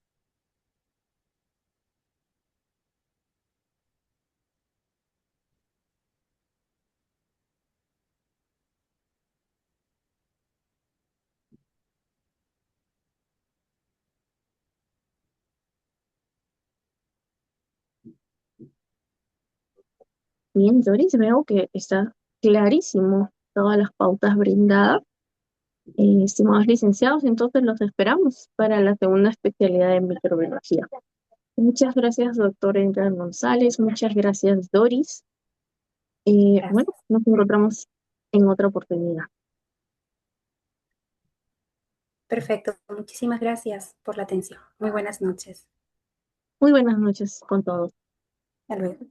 Bien, Doris, veo que está clarísimo todas las pautas brindadas. Estimados licenciados, entonces los esperamos para la segunda especialidad de microbiología. Muchas gracias, doctor Edgar González. Muchas gracias, Doris.
Gracias.
Bueno, nos encontramos en otra oportunidad.
Perfecto. Muchísimas gracias por la atención. Muy buenas noches.
Muy buenas noches con todos.
Hasta luego.